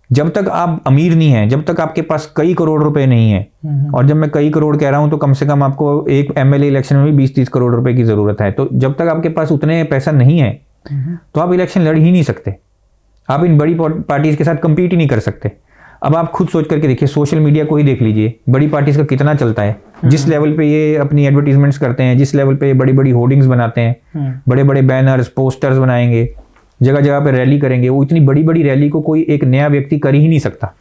जब तक आप अमीर नहीं हैं, जब तक आपके पास कई करोड़ रुपए नहीं है, और जब मैं कई करोड़ कह रहा हूं तो कम से कम आपको एक MLA इलेक्शन में भी 20-30 करोड़ रुपए की जरूरत है। तो जब तक आपके पास उतने पैसा नहीं है तो आप इलेक्शन लड़ ही नहीं सकते, आप इन बड़ी पार्टीज के साथ कंपीट ही नहीं कर सकते। अब आप खुद सोच करके देखिए, सोशल मीडिया को ही देख लीजिए, बड़ी पार्टीज का कितना चलता है। जिस लेवल पे ये अपनी एडवर्टीजमेंट्स करते हैं, जिस लेवल पे ये बड़ी बड़ी होर्डिंग्स बनाते हैं, बड़े बड़े बैनर्स पोस्टर्स बनाएंगे, जगह जगह पे रैली करेंगे, वो इतनी बड़ी बड़ी रैली को कोई एक नया व्यक्ति कर ही नहीं सकता।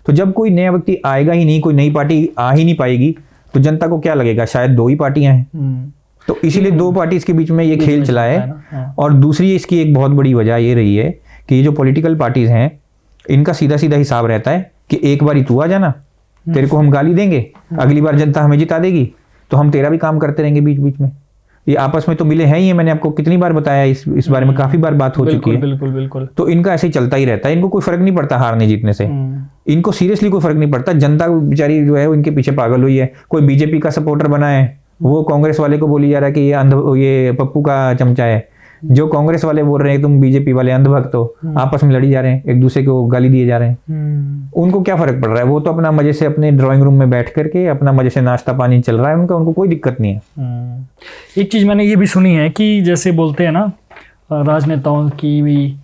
तो जब कोई नया व्यक्ति आएगा ही नहीं, कोई नई पार्टी आ ही नहीं पाएगी, तो जनता को क्या लगेगा, शायद दो ही पार्टियां हैं। तो इसीलिए दो पार्टीज के बीच में ये खेल चला है। और दूसरी इसकी एक बहुत बड़ी वजह ये रही है कि ये जो पॉलिटिकल पार्टीज हैं, इनका सीधा सीधा हिसाब रहता है कि एक बार ही तू आ जाना, तेरे को हम गाली देंगे, अगली बार जनता हमें जिता देगी, तो हम तेरा भी काम करते रहेंगे बीच बीच में। ये आपस में तो मिले हैं ही, मैंने आपको कितनी बार बताया, इस बारे में काफी बार बात हो चुकी है। बिल्कुल बिल्कुल। तो इनका ऐसे ही चलता ही रहता है, इनको कोई फर्क नहीं पड़ता हारने जीतने से, इनको सीरियसली कोई फर्क नहीं पड़ता। जनता बेचारी जो है इनके पीछे पागल हुई है। कोई बीजेपी का सपोर्टर बना है, वो कांग्रेस वाले को बोली जा रहा है कि ये पप्पू का चमचा है। जो कांग्रेस वाले बोल रहे हैं तुम बीजेपी वाले अंधभक्त हो, आपस में लड़ी जा रहे हैं, एक दूसरे को गाली दिए जा रहे हैं। उनको क्या फर्क पड़ रहा है, वो तो अपना मजे से अपने ड्राइंग रूम में बैठ करके अपना मजे से नाश्ता पानी चल रहा है उनका, उनको कोई दिक्कत नहीं है। एक चीज़ मैंने ये भी सुनी है कि जैसे बोलते हैं ना, राजनेताओं की भी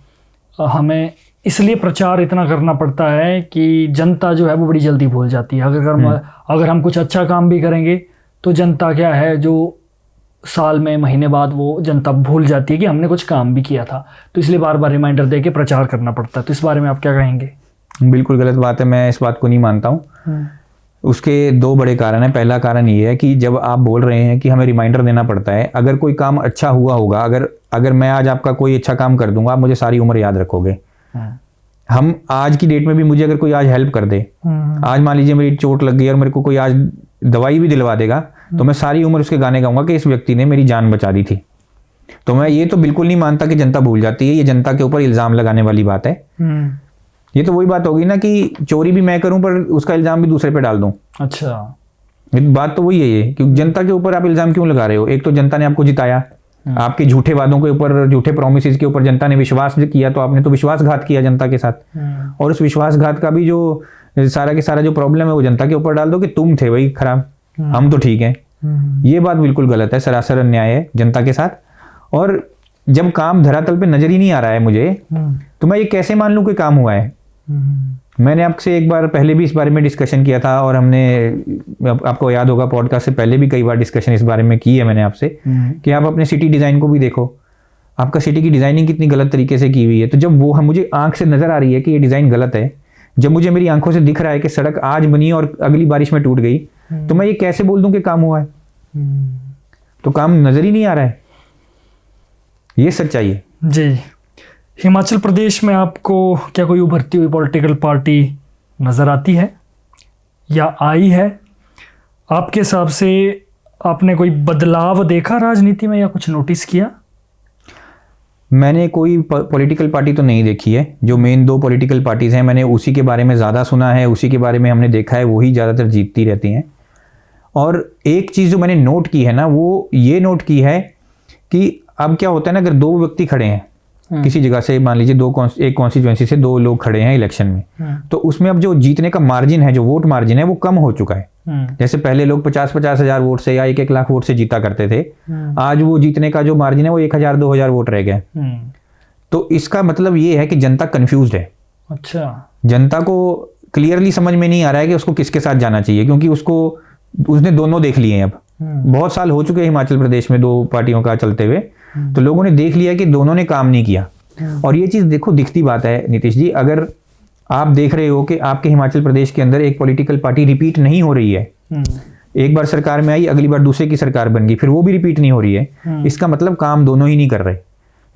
हमें इसलिए प्रचार इतना करना पड़ता है कि जनता जो है वो बड़ी जल्दी भूल जाती है। अगर हम कुछ अच्छा काम भी करेंगे तो जनता क्या है, जो साल में महीने बाद वो जनता भूल जाती है कि हमने कुछ काम भी किया था। तो इसलिए बार बार रिमाइंडर दे के प्रचार करना पड़ता है। तो इस बारे में आप क्या कहेंगे? बिल्कुल गलत बात है, मैं इस बात को नहीं मानता हूँ। उसके दो बड़े कारण हैं। पहला कारण ये है कि जब आप बोल रहे हैं कि हमें रिमाइंडर देना पड़ता है, अगर कोई काम अच्छा हुआ होगा, अगर मैं आज आपका कोई अच्छा काम कर दूंगा, आप मुझे सारी उम्र याद रखोगे। हम आज की डेट में भी मुझे अगर कोई आज हेल्प कर दे, आज मान लीजिए मेरी चोट लग गई और मेरे को कोई आज दवाई भी दिलवा देगा, तो मैं सारी उम्र उसके गाने गाऊंगा कि इस व्यक्ति ने मेरी जान बचा दी थी। तो मैं ये तो बिल्कुल नहीं मानता कि जनता भूल जाती है, ये जनता के ऊपर इल्जाम लगाने वाली बात है। ये तो वही बात होगी ना कि चोरी भी मैं करूं पर उसका इल्जाम भी दूसरे पे डाल दूं। अच्छा, बात तो वही है ये, क्योंकि जनता के ऊपर आप इल्जाम क्यों लगा रहे हो? एक तो जनता ने आपको जिताया, आपके झूठे वादों के ऊपर, झूठे प्रोमिसेस के ऊपर जनता ने विश्वास किया, तो आपने तो विश्वासघात किया जनता के साथ। और उस विश्वासघात का भी जो सारा के सारा जो प्रॉब्लम है वो जनता के ऊपर डाल दो कि तुम थे वही खराब, हम तो ठीक है। ये बात बिल्कुल गलत है, सरासर अन्याय है जनता के साथ। और जब काम धरातल पे नजर ही नहीं आ रहा है मुझे, तो मैं ये कैसे मान लूं कि काम हुआ है? मैंने आपसे एक बार पहले भी इस बारे में डिस्कशन किया था, और हमने, आपको याद होगा पॉडकास्ट से पहले भी कई बार डिस्कशन इस बारे में की है मैंने आपसे, कि आप अपने सिटी डिजाइन को भी देखो। आपका सिटी की डिज़ाइनिंग कितनी गलत तरीके से की हुई है। तो जब वो मुझे आंख से नज़र आ रही है कि ये डिज़ाइन गलत है, जब मुझे मेरी आंखों से दिख रहा है कि सड़क आज बनी और अगली बारिश में टूट गई, तो मैं ये कैसे बोल दूं कि काम हुआ है? तो काम नज़र ही नहीं आ रहा है। ये सच्चाई है जी। हिमाचल प्रदेश में आपको क्या कोई उभरती हुई पॉलिटिकल पार्टी नज़र आती है या आई है? आपके हिसाब से आपने कोई बदलाव देखा राजनीति में या कुछ नोटिस किया? मैंने कोई पॉलिटिकल पार्टी तो नहीं देखी है। जो मेन 2 पॉलिटिकल पार्टीज़ हैं, मैंने उसी के बारे में ज़्यादा सुना है, उसी के बारे में हमने देखा है, वही ज़्यादातर जीतती रहती हैं। और एक चीज़ जो मैंने नोट की है ना, वो ये नोट की है कि अब क्या होता है ना, अगर 2 व्यक्ति खड़े हैं किसी जगह से, मान लीजिए एक कॉन्स्टिट्यूएंसी से 2 लोग खड़े हैं इलेक्शन में, तो उसमें अब जो जीतने का मार्जिन है, जो वोट मार्जिन है, वो कम हो चुका है। जैसे पहले लोग 50-50 हज़ार वोट से या 1-1 लाख वोट से जीता करते थे, आज वो जीतने का जो मार्जिन है वो 1,000-2,000 वोट रह गए। तो इसका मतलब ये है कि जनता कंफ्यूज्ड है। अच्छा। जनता को क्लियरली समझ में नहीं आ रहा है कि उसको किसके साथ जाना चाहिए, क्योंकि उसने दोनों देख लिए हैं। अब बहुत साल हो चुके हैं हिमाचल प्रदेश में 2 पार्टियों का चलते हुए, तो लोगों ने देख लिया कि दोनों ने काम नहीं किया। और ये चीज़ देखो दिखती बात है नीतीश जी, अगर आप देख रहे हो कि आपके हिमाचल प्रदेश के अंदर एक पॉलिटिकल पार्टी रिपीट नहीं हो रही है, एक बार सरकार में आई, अगली बार दूसरे की सरकार बन गई, फिर वो भी रिपीट नहीं हो रही है, इसका मतलब काम दोनों ही नहीं कर रहे।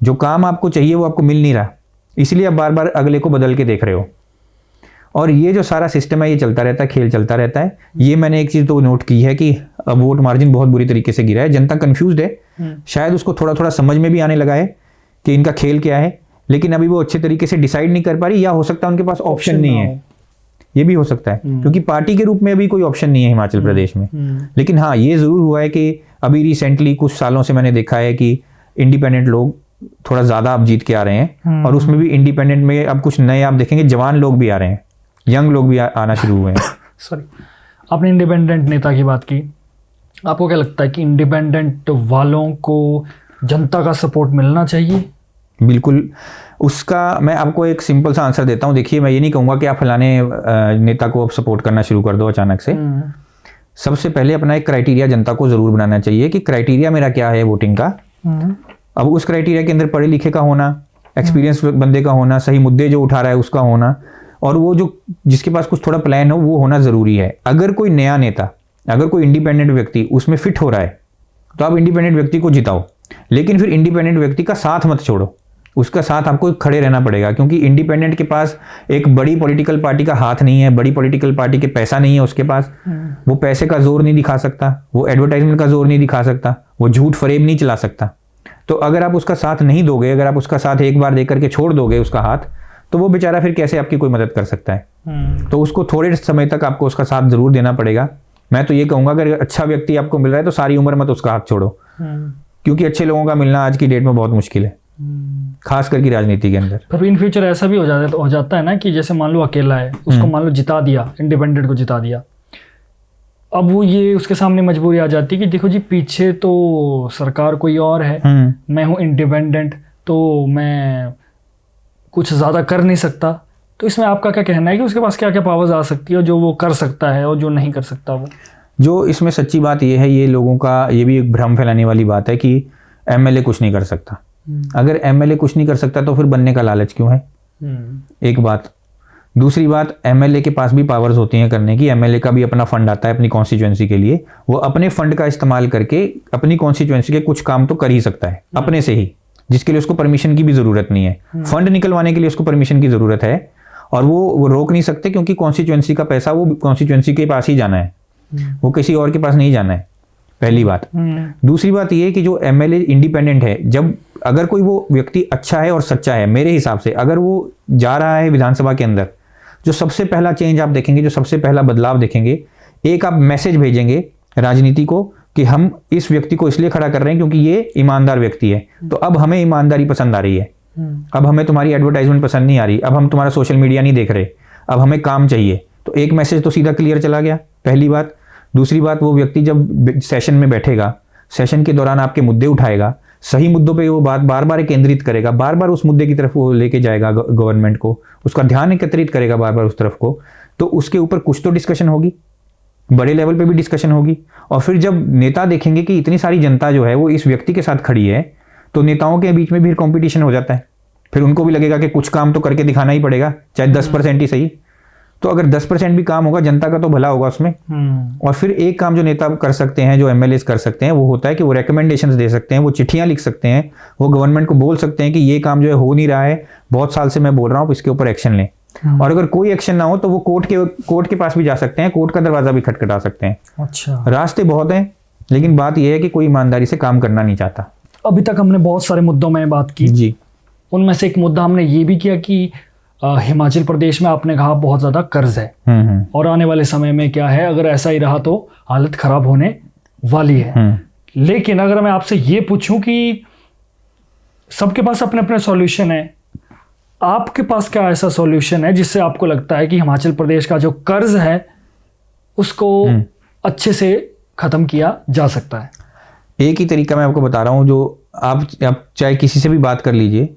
जो काम आपको चाहिए वो आपको मिल नहीं रहा, इसलिए आप बार बार अगले को बदल के देख रहे हो। और ये जो सारा सिस्टम है ये चलता रहता है, खेल चलता रहता है। ये मैंने एक चीज़ तो नोट की है कि अब वोट मार्जिन बहुत बुरी तरीके से गिरा है, जनता कंफ्यूज्ड है। शायद उसको थोड़ा थोड़ा समझ में भी आने लगा है कि इनका खेल क्या है, लेकिन अभी वो अच्छे तरीके से डिसाइड नहीं कर पा रही, या हो सकता है उनके पास ऑप्शन नहीं है। ये भी हो सकता है, क्योंकि पार्टी के रूप में अभी कोई ऑप्शन नहीं है हिमाचल प्रदेश में। लेकिन हाँ, ये ज़रूर हुआ है कि अभी रिसेंटली कुछ सालों से मैंने देखा है कि इंडिपेंडेंट लोग थोड़ा ज़्यादा अब जीत के आ रहे हैं, और उसमें भी इंडिपेंडेंट में अब कुछ नए आप देखेंगे जवान लोग भी आ रहे हैं, यंग लोग भी आना शुरू हुए हैं। सॉरी, आपने इंडिपेंडेंट नेता की बात की, आपको क्या लगता है कि इंडिपेंडेंट वालों को जनता का सपोर्ट मिलना चाहिए? बिल्कुल, उसका मैं आपको एक सिंपल सा आंसर देता हूँ। देखिए, मैं ये नहीं कहूँगा कि आप फलाने नेता को अब सपोर्ट करना शुरू कर दो अचानक से। सबसे पहले अपना एक क्राइटेरिया जनता को ज़रूर बनाना चाहिए कि क्राइटेरिया मेरा क्या है वोटिंग का। अब उस क्राइटेरिया के अंदर पढ़े लिखे का होना, एक्सपीरियंस बंदे का होना, सही मुद्दे जो उठा रहा है उसका होना, और वो जो जिसके पास कुछ थोड़ा प्लान हो वो होना ज़रूरी है। अगर कोई नया नेता, अगर कोई इंडिपेंडेंट व्यक्ति उसमें फिट हो रहा है तो आप इंडिपेंडेंट व्यक्ति को जिताओ, लेकिन फिर इंडिपेंडेंट व्यक्ति का साथ मत छोड़ो, उसका साथ आपको खड़े रहना पड़ेगा। क्योंकि इंडिपेंडेंट के पास एक बड़ी पॉलिटिकल पार्टी का हाथ नहीं है, बड़ी पॉलिटिकल पार्टी के पैसा नहीं है उसके पास, वो पैसे का जोर नहीं दिखा सकता, वो एडवर्टाइजमेंट का जोर नहीं दिखा सकता, वो झूठ फरेब नहीं चला सकता। तो अगर आप उसका साथ नहीं दोगे, अगर आप उसका साथ एक बार दे करके छोड़ दोगे उसका हाथ, तो वो बेचारा फिर कैसे आपकी कोई मदद कर सकता है। तो उसको थोड़े समय तक आपको उसका साथ जरूर देना पड़ेगा। मैं तो ये कहूँगा अगर अच्छा व्यक्ति आपको मिल रहा है तो सारी उम्र मत उसका हाथ छोड़ो, क्योंकि अच्छे लोगों का मिलना आज की डेट में बहुत मुश्किल है, खास करके राजनीति के अंदर। पर इन फ्यूचर ऐसा भी हो जाता है ना कि जैसे मान लो अकेला है, उसको मान लो जिता दिया, इंडिपेंडेंट को जिता दिया, अब वो ये उसके सामने मजबूरी आ जाती है कि देखो जी पीछे तो सरकार कोई और है, मैं हूँ इंडिपेंडेंट, तो मैं कुछ ज़्यादा कर नहीं सकता। तो इसमें आपका क्या कहना है कि उसके पास क्या क्या पावर्स आ सकती है जो वो कर सकता है और जो नहीं कर सकता वो? जो इसमें सच्ची बात ये है, ये लोगों का ये भी एक भ्रम फैलाने वाली बात है कि एमएलए कुछ नहीं कर सकता। अगर एमएलए कुछ नहीं कर सकता तो फिर बनने का लालच क्यों है? एक बात। दूसरी बात, एमएलए के पास भी पावर्स होती हैं करने की। एमएलए का भी अपना फंड आता है अपनी कॉन्स्टिट्यूएंसी के लिए, वो अपने फंड का इस्तेमाल करके अपनी कॉन्स्टिट्यूएंसी के कुछ काम तो कर ही सकता है अपने से ही, जिसके लिए उसको परमिशन की भी जरूरत नहीं है। फंड निकलवाने के लिए उसको परमिशन की जरूरत है, और वो रोक नहीं सकते, क्योंकि कॉन्स्टिट्यूएंसी का पैसा वो कॉन्स्टिट्यूएंसी के पास ही जाना है, वो किसी और के पास नहीं जाना है, पहली बात। दूसरी बात ये कि जो एमएलए इंडिपेंडेंट है, जब अगर कोई वो व्यक्ति अच्छा है और सच्चा है, मेरे हिसाब से अगर वो जा रहा है विधानसभा के अंदर, जो सबसे पहला चेंज आप देखेंगे, जो सबसे पहला बदलाव देखेंगे, एक आप मैसेज भेजेंगे राजनीति को कि हम इस व्यक्ति को इसलिए खड़ा कर रहे हैं क्योंकि ये ईमानदार व्यक्ति है, तो अब हमें ईमानदारी पसंद आ रही है, अब हमें तुम्हारी एडवर्टाइजमेंट पसंद नहीं आ रही, अब हम तुम्हारा सोशल मीडिया नहीं देख रहे, अब हमें काम चाहिए। तो एक मैसेज तो सीधा क्लियर चला गया, पहली बात। दूसरी बात, वो व्यक्ति जब सेशन में बैठेगा, सेशन के दौरान आपके मुद्दे उठाएगा, सही मुद्दों पे वो बात बार बार केंद्रित करेगा, बार बार उस मुद्दे की तरफ वो लेके जाएगा गवर्नमेंट को, उसका ध्यान एकत्रित करेगा बार बार उस तरफ को, तो उसके ऊपर कुछ तो डिस्कशन होगी, बड़े लेवल पे भी डिस्कशन होगी। और फिर जब नेता देखेंगे कि इतनी सारी जनता जो है वो इस व्यक्ति के साथ खड़ी है, तो नेताओं के बीच में भी कंपटीशन हो जाता है। फिर उनको भी लगेगा कि कुछ काम तो करके दिखाना ही पड़ेगा, चाहे 10% ही सही। तो अगर 10% भी काम होगा, जनता का तो भला होगा उसमें। और फिर एक काम जो नेता कर सकते हैं, जो एमएलए कर सकते हैं, वो होता है कि वो रिकमेंडेशंस दे सकते हैं, वो चिट्ठियां लिख सकते हैं, वो गवर्नमेंट को बोल सकते हैं कि ये काम जो है हो नहीं रहा है, बहुत साल से मैं बोल रहा हूँ, इसके ऊपर एक्शन लें। और अगर कोई एक्शन ना हो तो वो कोर्ट के पास भी जा सकते हैं, कोर्ट का दरवाजा भी खटखटा सकते हैं। अच्छा, रास्ते बहुत हैं, लेकिन बात यह है कि कोई ईमानदारी से काम करना नहीं चाहता। अभी तक हमने बहुत सारे मुद्दों में बात की जी। उनमें से एक मुद्दा हमने ये भी किया कि हिमाचल प्रदेश में आपने कहा बहुत ज़्यादा कर्ज है और आने वाले समय में क्या है, अगर ऐसा ही रहा तो हालत खराब होने वाली है। लेकिन अगर मैं आपसे ये पूछूं कि सबके पास अपने अपने सॉल्यूशन है, आपके पास क्या ऐसा सॉल्यूशन है जिससे आपको लगता है कि हिमाचल प्रदेश का जो कर्ज है उसको अच्छे से ख़त्म किया जा सकता है? एक ही तरीका मैं आपको बता रहा हूँ, जो आप चाहे किसी से भी बात कर लीजिए,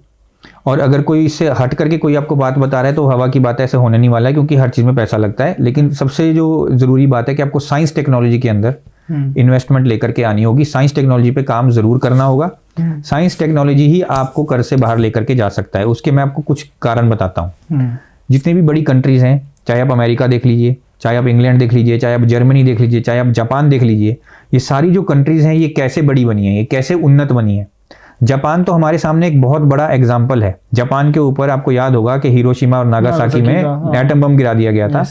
और अगर कोई इससे हट करके कोई आपको बात बता रहा है तो हवा की बात ऐसे होने नहीं वाला है, क्योंकि हर चीज़ में पैसा लगता है। लेकिन सबसे जो ज़रूरी बात है कि आपको साइंस टेक्नोलॉजी के अंदर इन्वेस्टमेंट लेकर के आनी होगी, साइंस टेक्नोलॉजी पे काम ज़रूर करना होगा। साइंस टेक्नोलॉजी ही आपको कर्ज से बाहर लेकर के जा सकता है। उसके मैं आपको कुछ कारण बताता हूँ। जितनी भी बड़ी कंट्रीज़ हैं, चाहे आप अमेरिका देख लीजिए, चाहे आप इंग्लैंड देख लीजिए, चाहे आप जर्मनी देख लीजिए, चाहे आप जापान देख लीजिए, ये सारी जो कंट्रीज़ हैं ये कैसे बड़ी बनी है, ये कैसे उन्नत बनी है। जापान तो हमारे सामने एक बहुत बड़ा एग्जाम्पल है। जापान के ऊपर आपको याद होगा कि हिरोशिमा और नागासाकी में एटम बम गिरा दिया गया था।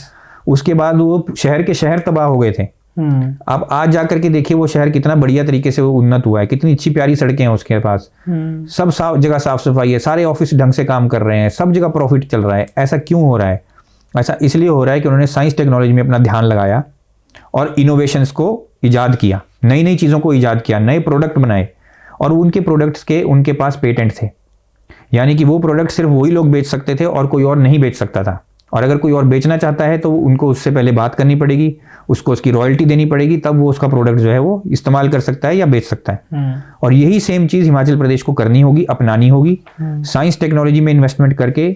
उसके बाद वो शहर के शहर तबाह हो गए थे। आप आज जाकर के देखिए वो शहर कितना बढ़िया तरीके से वो उन्नत हुआ है, कितनी अच्छी प्यारी सड़कें हैं उसके पास, सब जगह साफ सफाई है, सारे ऑफिस ढंग से काम कर रहे हैं, सब जगह प्रॉफिट चल रहा है। ऐसा क्यों हो रहा है? ऐसा इसलिए हो रहा है कि उन्होंने साइंस टेक्नोलॉजी में अपना ध्यान लगाया और इनोवेशंस को ईजाद किया, नई नई चीज़ों को ईजाद किया, नए प्रोडक्ट बनाए, और उनके प्रोडक्ट्स के उनके पास पेटेंट थे। यानी कि वो प्रोडक्ट सिर्फ वही लोग बेच सकते थे और कोई और नहीं बेच सकता था। और अगर कोई और बेचना चाहता है तो उनको उससे पहले बात करनी पड़ेगी, उसको उसकी रॉयल्टी देनी पड़ेगी, तब वो उसका प्रोडक्ट जो है वो इस्तेमाल कर सकता है या बेच सकता है। और यही सेम चीज़ हिमाचल प्रदेश को करनी होगी, अपनानी होगी। साइंस टेक्नोलॉजी में इन्वेस्टमेंट करके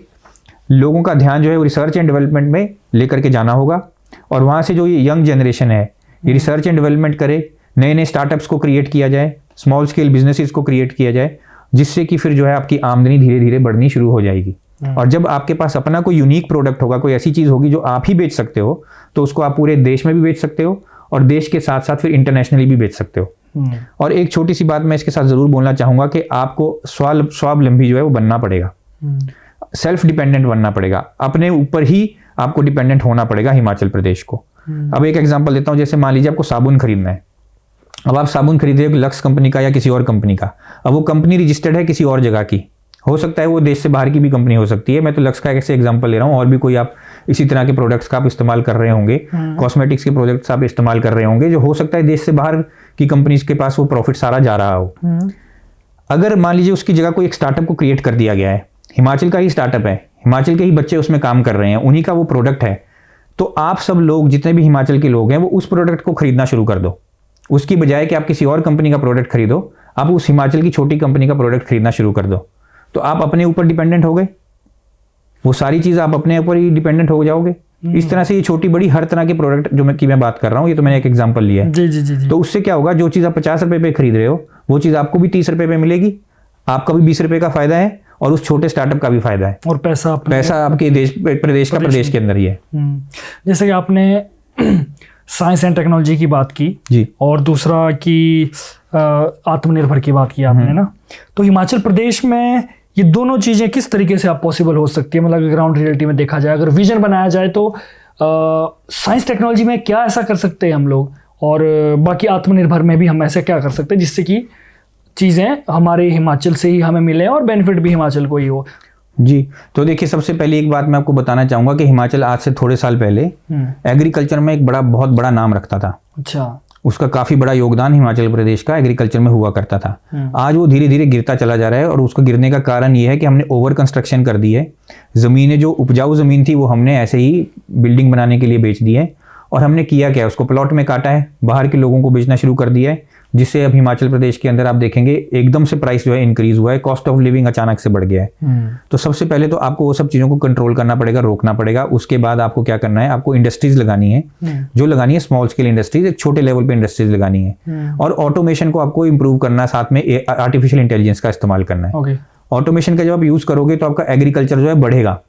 लोगों का ध्यान जो है वो रिसर्च एंड डेवलपमेंट में लेकर के जाना होगा। और वहाँ से जो ये यंग जनरेशन है ये रिसर्च एंड डेवलपमेंट करे, नए नए स्टार्टअप्स को क्रिएट किया जाए, स्मॉल स्केल बिजनेसेस को क्रिएट किया जाए, जिससे कि फिर जो है आपकी आमदनी धीरे धीरे बढ़नी शुरू हो जाएगी। और जब आपके पास अपना कोई यूनिक प्रोडक्ट होगा, कोई ऐसी चीज़ होगी जो आप ही बेच सकते हो, तो उसको आप पूरे देश में भी बेच सकते हो और देश के साथ साथ फिर इंटरनेशनली भी बेच सकते हो। और एक छोटी सी बात मैं इसके साथ ज़रूर बोलना चाहूँगा कि आपको स्वावलंबी जो है वो बनना पड़ेगा, सेल्फ डिपेंडेंट बनना पड़ेगा, अपने ऊपर ही आपको डिपेंडेंट होना पड़ेगा हिमाचल प्रदेश को। अब एक एग्जांपल देता हूँ, जैसे मान लीजिए आपको साबुन खरीदना है। अब आप साबुन खरीद रहे हो लक्स कंपनी का या किसी और कंपनी का, अब वो कंपनी रजिस्टर्ड है किसी और जगह की, हो सकता है वो देश से बाहर की भी कंपनी हो सकती है। मैं तो लक्स का ऐसे एग्जांपल ले रहा हूँ, और भी कोई आप इसी तरह के प्रोडक्ट्स का आप इस्तेमाल कर रहे होंगे, कॉस्मेटिक्स के प्रोडक्ट्स आप इस्तेमाल कर रहे होंगे, जो हो सकता है देश से बाहर की कंपनीज के पास वो प्रॉफिट सारा जा रहा हो। अगर मान लीजिए उसकी जगह कोई एक स्टार्टअप को क्रिएट कर दिया गया है, हिमाचल का ही स्टार्टअप है, हिमाचल के ही बच्चे उसमें काम कर रहे हैं, उन्हीं का वो प्रोडक्ट है, तो आप सब लोग जितने भी हिमाचल के लोग हैं वो उस प्रोडक्ट को खरीदना शुरू कर दो। उसकी बजाय कि आप किसी और कंपनी का प्रोडक्ट खरीदो, आप उस हिमाचल की छोटी कंपनी का प्रोडक्ट खरीदना शुरू कर दो। तो आप अपने ऊपर डिपेंडेंट हो गए, वो सारी चीज़ आप अपने ऊपर ही डिपेंडेंट हो जाओगे। इस तरह से ये छोटी बड़ी हर तरह के प्रोडक्ट जो मैं बात कर रहा हूँ, ये तो मैंने एक एग्जांपल लिया है। जी जी जी जी। तो उससे क्या होगा, जो चीज़ आप 50 रुपये पे खरीद रहे हो वो चीज़ आपको भी 30 रुपये पे मिलेगी, आपका भी 20 रुपये का फायदा है और उस छोटे स्टार्टअप का भी फायदा है, और पैसा आपके प्रदेश के अंदर ही है। जैसे कि आपने साइंस एंड टेक्नोलॉजी की बात की जी, और दूसरा कि आत्मनिर्भर की बात की आपने ना, तो हिमाचल प्रदेश में ये दोनों चीज़ें किस तरीके से आप पॉसिबल हो सकती है? मतलब ग्राउंड रियलिटी में देखा जाए, अगर विजन बनाया जाए तो साइंस टेक्नोलॉजी में क्या ऐसा कर सकते हैं हम लोग, और बाकी आत्मनिर्भर में भी हम ऐसे क्या कर सकते हैं जिससे कि चीज़ें हमारे हिमाचल से ही हमें मिले और बेनिफिट भी हिमाचल को ही हो? जी, तो देखिए सबसे पहले एक बात मैं आपको बताना चाहूँगा कि हिमाचल आज से थोड़े साल पहले एग्रीकल्चर में एक बहुत बड़ा नाम रखता था। अच्छा, उसका काफ़ी बड़ा योगदान हिमाचल प्रदेश का एग्रीकल्चर में हुआ करता था। आज वो धीरे धीरे गिरता चला जा रहा है, और उसको गिरने का कारण ये है कि हमने ओवर कंस्ट्रक्शन कर दी है। ज़मीनें जो उपजाऊ ज़मीन थी वो हमने ऐसे ही बिल्डिंग बनाने के लिए बेच दी है, और हमने किया क्या, उसको प्लॉट में काटा है, बाहर के लोगों को बेचना शुरू कर दिया है। जिससे अब हिमाचल प्रदेश के अंदर आप देखेंगे एकदम से प्राइस जो है इंक्रीज हुआ है, कॉस्ट ऑफ लिविंग अचानक से बढ़ गया है। तो सबसे पहले तो आपको वो सब चीज़ों को कंट्रोल करना पड़ेगा, रोकना पड़ेगा। उसके बाद आपको क्या करना है, आपको इंडस्ट्रीज लगानी है, जो लगानी है स्मॉल स्केल इंडस्ट्रीज, एक छोटे लेवल पे इंडस्ट्रीज लगानी है। और ऑटोमेशन को आपको इंप्रूव करना है, साथ में आर्टिफिशियल इंटेलिजेंस का इस्तेमाल करना है। ऑटोमेशन का जब आप यूज करोगे तो आपका एग्रीकल्चर जो है बढ़ेगा।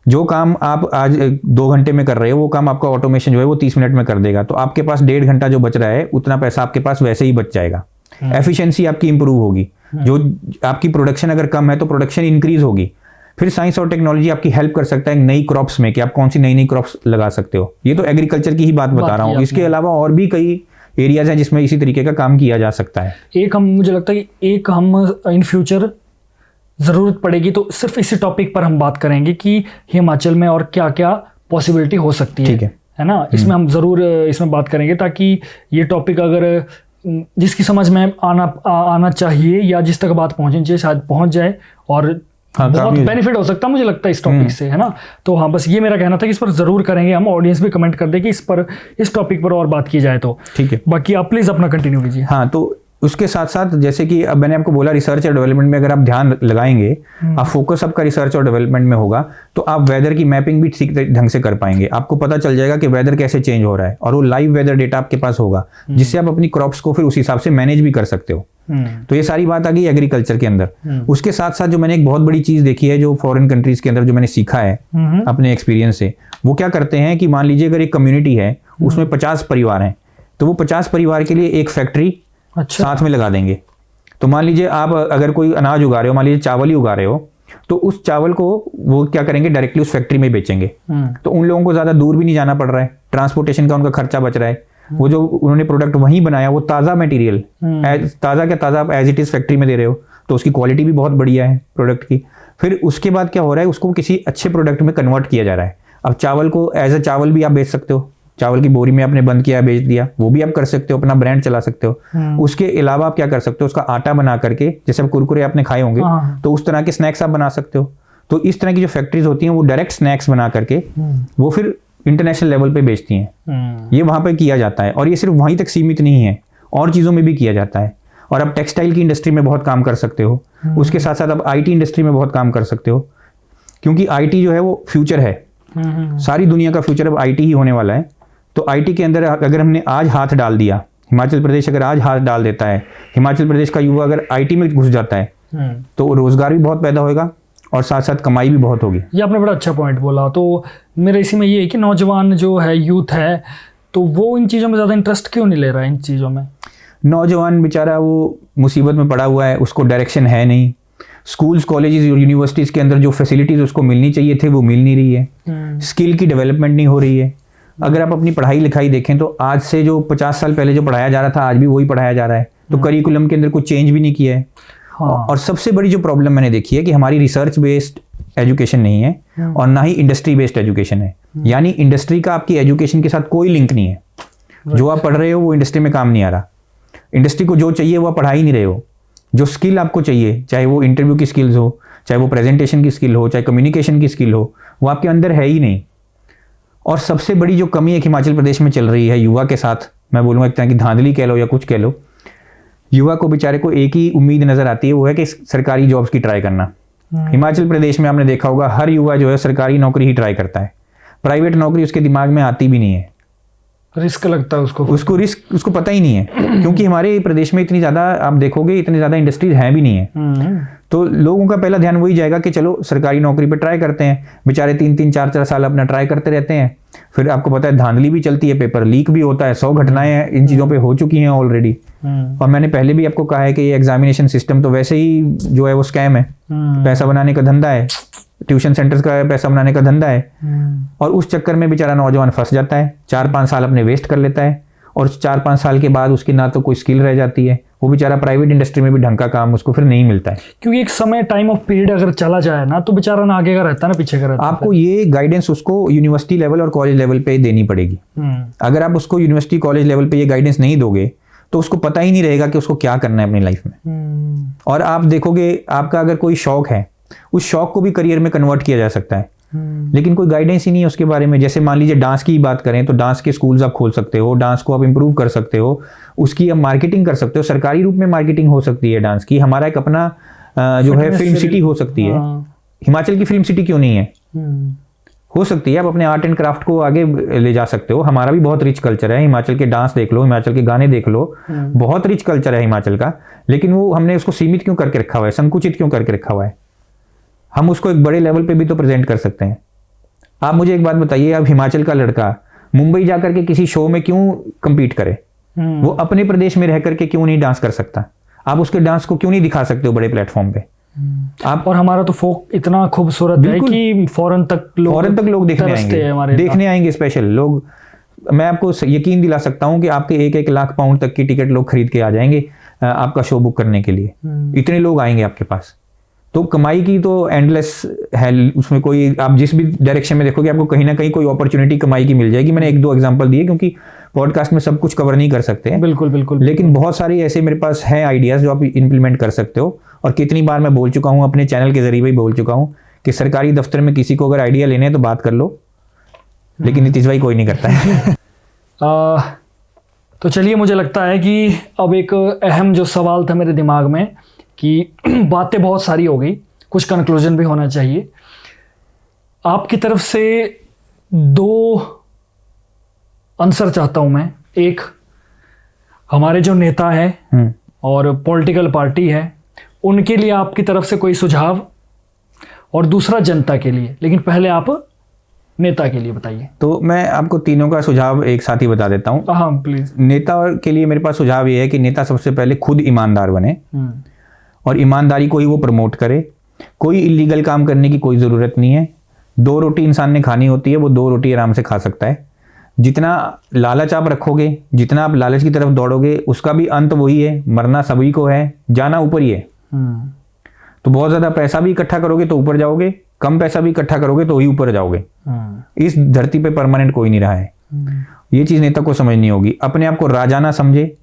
जो काम आप आज 2 घंटे में कर रहे हो, वो काम आपका ऑटोमेशन जो है वो 30 मिनट में कर देगा। तो आपके पास 1.5 घंटा जो बच रहा है, उतना पैसा आपके पास वैसे ही बच जाएगा। एफिशिएंसी आपकी इंप्रूव होगी। जो आपकी प्रोडक्शन अगर कम है तो प्रोडक्शन इंक्रीज होगी। फिर साइंस और टेक्नोलॉजी आपकी हेल्प कर सकता है नई क्रॉप्स में, कि आप कौन सी नई क्रॉप्स लगा सकते हो। ये तो एग्रीकल्चर की ही बात बता रहा हूँ। इसके अलावा और भी कई एरियाज हैं जिसमें इसी तरीके का काम किया जा सकता है। मुझे लगता है कि एक हम इन फ्यूचर ज़रूरत पड़ेगी तो सिर्फ इसी टॉपिक पर हम बात करेंगे कि हिमाचल में और क्या क्या पॉसिबिलिटी हो सकती है, है ना। इसमें हम ज़रूर इसमें बात करेंगे, ताकि ये टॉपिक अगर जिसकी समझ में आना चाहिए या जिस तक बात पहुंचनी चाहिए शायद पहुंच जाए, और बहुत बेनिफिट हो सकता है मुझे लगता है इस टॉपिक से, है ना। तो हाँ, बस ये मेरा कहना था कि इस पर ज़रूर करेंगे हम। ऑडियंस भी कमेंट कर दे कि इस टॉपिक पर और बात की जाए तो ठीक है। बाकी आप प्लीज़ अपना कंटिन्यू कीजिए। हाँ, तो उसके साथ साथ जैसे कि अब मैंने आपको बोला, रिसर्च और डेवलपमेंट में अगर आप ध्यान लगाएंगे, आप फोकस आपका रिसर्च और डेवलपमेंट में होगा, तो आप वेदर की मैपिंग भी ठीक ढंग से कर पाएंगे। आपको पता चल जाएगा कि वेदर कैसे चेंज हो रहा है, और वो लाइव वेदर डेटा आपके पास होगा, जिससे आप अपनी क्रॉप्स को फिर उस हिसाब से मैनेज भी कर सकते हो। तो ये सारी बात आ गई एग्रीकल्चर के अंदर। उसके साथ साथ जो मैंने एक बहुत बड़ी चीज देखी है, जो फॉरेन कंट्रीज के अंदर जो मैंने सीखा है अपने एक्सपीरियंस से, वो क्या करते हैं कि मान लीजिए अगर एक कम्युनिटी है, उसमें 50 परिवार हैं, तो वो 50 परिवार के लिए एक फैक्ट्री साथ में लगा देंगे। तो मान लीजिए आप अगर कोई अनाज उगा रहे हो, मान लीजिए चावल ही उगा रहे हो, तो उस चावल को वो क्या करेंगे, डायरेक्टली उस फैक्ट्री में बेचेंगे। तो उन लोगों को ज्यादा दूर भी नहीं जाना पड़ रहा है, ट्रांसपोर्टेशन का उनका खर्चा बच रहा है। वो जो उन्होंने प्रोडक्ट वहीं बनाया, वो ताज़ा मटेरियल, ताज़ा क्या ताज़ा आप एज इट इज़ फैक्ट्री में दे रहे हो, तो उसकी क्वालिटी भी बहुत बढ़िया है प्रोडक्ट की। फिर उसके बाद क्या हो रहा है, उसको किसी अच्छे प्रोडक्ट में कन्वर्ट किया जा रहा है। अब चावल को एज ए चावल भी आप बेच सकते हो, चावल की बोरी में आपने बंद किया, बेच दिया, वो भी आप कर सकते हो, अपना ब्रांड चला सकते हो। उसके अलावा आप क्या कर सकते हो, उसका आटा बना करके, जैसे कुरकुरे आपने खाए होंगे, तो उस तरह के स्नैक्स आप बना सकते हो। तो इस तरह की जो फैक्ट्रीज होती हैं, वो डायरेक्ट स्नैक्स बना करके वो फिर इंटरनेशनल लेवल पे बेचती हैं। ये वहाँ पे किया जाता है, और ये सिर्फ वहीं तक सीमित नहीं है, और चीज़ों में भी किया जाता है। और आप टेक्सटाइल की इंडस्ट्री में बहुत काम कर सकते हो। उसके साथ साथ आप IT इंडस्ट्री में बहुत काम कर सकते हो, क्योंकि IT जो है वो फ्यूचर है। सारी दुनिया का फ्यूचर अब IT ही होने वाला है। तो IT के अंदर अगर हमने आज हाथ डाल दिया, हिमाचल प्रदेश अगर आज हाथ डाल देता है, हिमाचल प्रदेश का युवा अगर IT में घुस जाता है, तो रोजगार भी बहुत पैदा होगा, और साथ साथ कमाई भी बहुत होगी। ये आपने बड़ा अच्छा पॉइंट बोला। तो मेरे इसी में ये है कि नौजवान जो है, यूथ है, तो वो इन चीज़ों में ज़्यादा इंटरेस्ट क्यों नहीं ले रहा है इन चीज़ों में। नौजवान बेचारा वो मुसीबत में पड़ा हुआ है, उसको डायरेक्शन है नहीं। स्कूल्स, कॉलेजेस और यूनिवर्सिटीज़ के अंदर जो फैसिलिटीज़ उसको मिलनी चाहिए थे, वो मिल नहीं रही है। स्किल की डेवलपमेंट नहीं हो रही है। अगर आप अपनी पढ़ाई लिखाई देखें, तो आज से जो 50 साल पहले जो पढ़ाया जा रहा था, आज भी वही पढ़ाया जा रहा है। तो करिकुलम के अंदर कुछ चेंज भी नहीं किया है। और सबसे बड़ी जो प्रॉब्लम मैंने देखी है कि हमारी रिसर्च बेस्ड एजुकेशन नहीं है, और ना ही इंडस्ट्री बेस्ड एजुकेशन है। यानी इंडस्ट्री का आपकी एजुकेशन के साथ कोई लिंक नहीं है। जो आप पढ़ रहे हो वो इंडस्ट्री में काम नहीं आ रहा। इंडस्ट्री को जो चाहिए वो आप पढ़ा ही नहीं रहे हो। जो स्किल आपको चाहिए, चाहे वो इंटरव्यू की स्किल्स हो, चाहे वो प्रेजेंटेशन की स्किल हो, चाहे कम्युनिकेशन की स्किल हो, वो आपके अंदर है ही नहीं। और सबसे बड़ी जो कमी एक हिमाचल प्रदेश में चल रही है युवा के साथ, मैं बोलूँगा एक तरह की धांधली कह लो या कुछ कह लो, युवा को बेचारे को एक ही उम्मीद नजर आती है, वो है कि सरकारी जॉब्स की ट्राई करना। हिमाचल प्रदेश में आपने देखा होगा, हर युवा जो है सरकारी नौकरी ही ट्राई करता है। प्राइवेट नौकरी उसके दिमाग में आती भी नहीं है। रिस्क लगता है उसको रिस्क उसको पता ही नहीं है, क्योंकि हमारे प्रदेश में इतनी ज़्यादा आप देखोगे, इतनी ज़्यादा इंडस्ट्रीज हैं भी नहीं है। तो लोगों का पहला ध्यान वही जाएगा कि चलो सरकारी नौकरी पे ट्राई करते हैं। बेचारे 3-3, 4-4 साल अपना ट्राई करते रहते हैं। फिर आपको पता है धांधली भी चलती है, पेपर लीक भी होता है, 100 घटनाएं इन चीज़ों पे हो चुकी हैं ऑलरेडी। और मैंने पहले भी आपको कहा है कि ये एग्जामिनेशन सिस्टम तो वैसे ही जो है वो स्कैम है, पैसा बनाने का धंधा है, ट्यूशन सेंटर्स का पैसा बनाने का धंधा है। और उस चक्कर में बेचारा नौजवान फंस जाता है, 4-5 साल अपने वेस्ट कर लेता है, और 4-5 साल के बाद उसकी ना तो कोई स्किल रह जाती है, वो बेचारा प्राइवेट इंडस्ट्री में भी ढंग का काम उसको फिर नहीं मिलता है। क्योंकि एक समय टाइम ऑफ पीरियड अगर चला जाए ना, तो बेचारा ना आगे का रहता है ना पीछे का रहता है। आपको ये गाइडेंस उसको यूनिवर्सिटी लेवल और कॉलेज लेवल पे देनी पड़ेगी। अगर आप उसको यूनिवर्सिटी कॉलेज लेवल पे ये गाइडेंस नहीं दोगे, तो उसको पता ही नहीं रहेगा कि उसको क्या करना है अपनी लाइफ में। और आप देखोगे, आपका अगर कोई शौक है, उस शौक को भी करियर में कन्वर्ट किया जा सकता है। लेकिन कोई गाइडेंस ही नहीं है उसके बारे में। जैसे मान लीजिए डांस की बात करें तो डांस के स्कूल्स आप खोल सकते हो, डांस को आप इम्प्रूव कर सकते हो, उसकी आप मार्केटिंग कर सकते हो, सरकारी रूप में मार्केटिंग हो सकती है डांस की। हमारा एक अपना जो है फिल्म सिटी हो सकती है। हिमाचल की फिल्म सिटी क्यों नहीं है? हो सकती है। आप अपने आर्ट एंड क्राफ्ट को आगे ले जा सकते हो। हमारा भी बहुत रिच कल्चर है। हिमाचल के डांस देख लो, हिमाचल के गाने देख लो, बहुत रिच कल्चर है हिमाचल का। लेकिन वो हमने उसको सीमित क्यों करके रखा हुआ है, संकुचित क्यों करके रखा हुआ है? हम उसको एक बड़े लेवल पे भी तो प्रेजेंट कर सकते हैं। आप मुझे एक बात बताइए, अब हिमाचल का लड़का मुंबई जाकर के किसी शो में क्यों compete करे? वो अपने प्रदेश में रह करके क्यों नहीं डांस कर सकता? आप उसके डांस को क्यों नहीं दिखा सकते हो बड़े प्लेटफॉर्म पे? आप और हमारा तो फोक इतना खूबसूरत है कि फॉरेन तक लोग देखने आएंगे स्पेशल लोग। मैं आपको यकीन दिला सकता हूं कि आपके 1-1 लाख पाउंड तक की टिकट लोग खरीद के आ जाएंगे आपका शो बुक करने के लिए। इतने लोग आएंगे आपके पास। तो कमाई की तो एंडलेस है उसमें। कोई आप जिस भी डायरेक्शन में देखोगे आपको कहीं ना कहीं कोई अपॉर्चुनिटी कमाई की मिल जाएगी। मैंने 1-2 एग्जांपल दिए क्योंकि पॉडकास्ट में सब कुछ कवर नहीं कर सकते हैं। बिल्कुल। लेकिन बहुत सारे ऐसे मेरे पास हैं आइडियाज जो आप इंप्लीमेंट कर सकते हो। और कितनी बार मैं बोल चुका हूं, अपने चैनल के जरिए भी बोल चुका हूं कि सरकारी दफ्तर में किसी को अगर आइडिया लेने हैं तो बात कर लो, लेकिन नीतीश भाई कोई नहीं करता है। तो चलिए, मुझे लगता है कि अब एक अहम जो सवाल था मेरे दिमाग में कि बातें बहुत सारी हो गई, कुछ कंक्लूजन भी होना चाहिए। आपकी तरफ से 2 आंसर चाहता हूं मैं। एक, हमारे जो नेता है और पॉलिटिकल पार्टी है, उनके लिए आपकी तरफ से कोई सुझाव, और दूसरा जनता के लिए। लेकिन पहले आप नेता के लिए बताइए। तो मैं आपको तीनों का सुझाव एक साथ ही बता देता हूँ। हाँ प्लीज। नेता के लिए मेरे पास सुझाव ये है कि नेता सबसे पहले खुद ईमानदार बने और ईमानदारी को ही वो प्रमोट करे। कोई इलीगल काम करने की कोई ज़रूरत नहीं है। 2 रोटी इंसान ने खानी होती है, वो 2 रोटी आराम से खा सकता है। जितना लालच आप रखोगे, जितना आप लालच की तरफ दौड़ोगे, उसका भी अंत वही है, मरना सभी को है, जाना ऊपर ही है। तो बहुत ज़्यादा पैसा भी इकट्ठा करोगे तो ऊपर जाओगे, कम पैसा भी इकट्ठा करोगे तो ही ऊपर जाओगे। इस धरती पे परमानेंट कोई नहीं रहा है। ये चीज़ नेता को समझनी होगी। अपने आप को राजा ना समझे,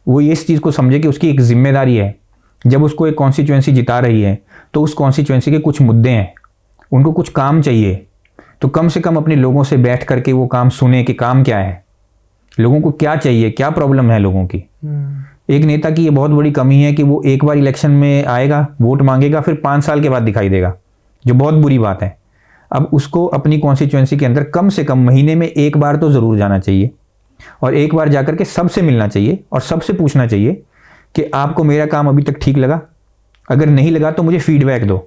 वो इस चीज़ को समझे कि उसकी एक जिम्मेदारी है। जब उसको एक कॉन्स्टिट्यूएंसी जिता रही है तो उस कॉन्स्टिट्यूएंसी के कुछ मुद्दे हैं, उनको कुछ काम चाहिए, तो कम से कम अपने लोगों से बैठ करके वो काम सुने कि काम क्या है, लोगों को क्या चाहिए, क्या प्रॉब्लम है लोगों की। एक नेता की ये बहुत बड़ी कमी है कि वो एक बार इलेक्शन में आएगा, वोट मांगेगा, फिर 5 साल के बाद दिखाई देगा, जो बहुत बुरी बात है। अब उसको अपनी कॉन्स्टिट्यूएंसी के अंदर कम से कम महीने में 1 बार तो ज़रूर जाना चाहिए और 1 बार जाकर के सबसे मिलना चाहिए और सबसे पूछना चाहिए कि आपको मेरा काम अभी तक ठीक लगा? अगर नहीं लगा तो मुझे फीडबैक दो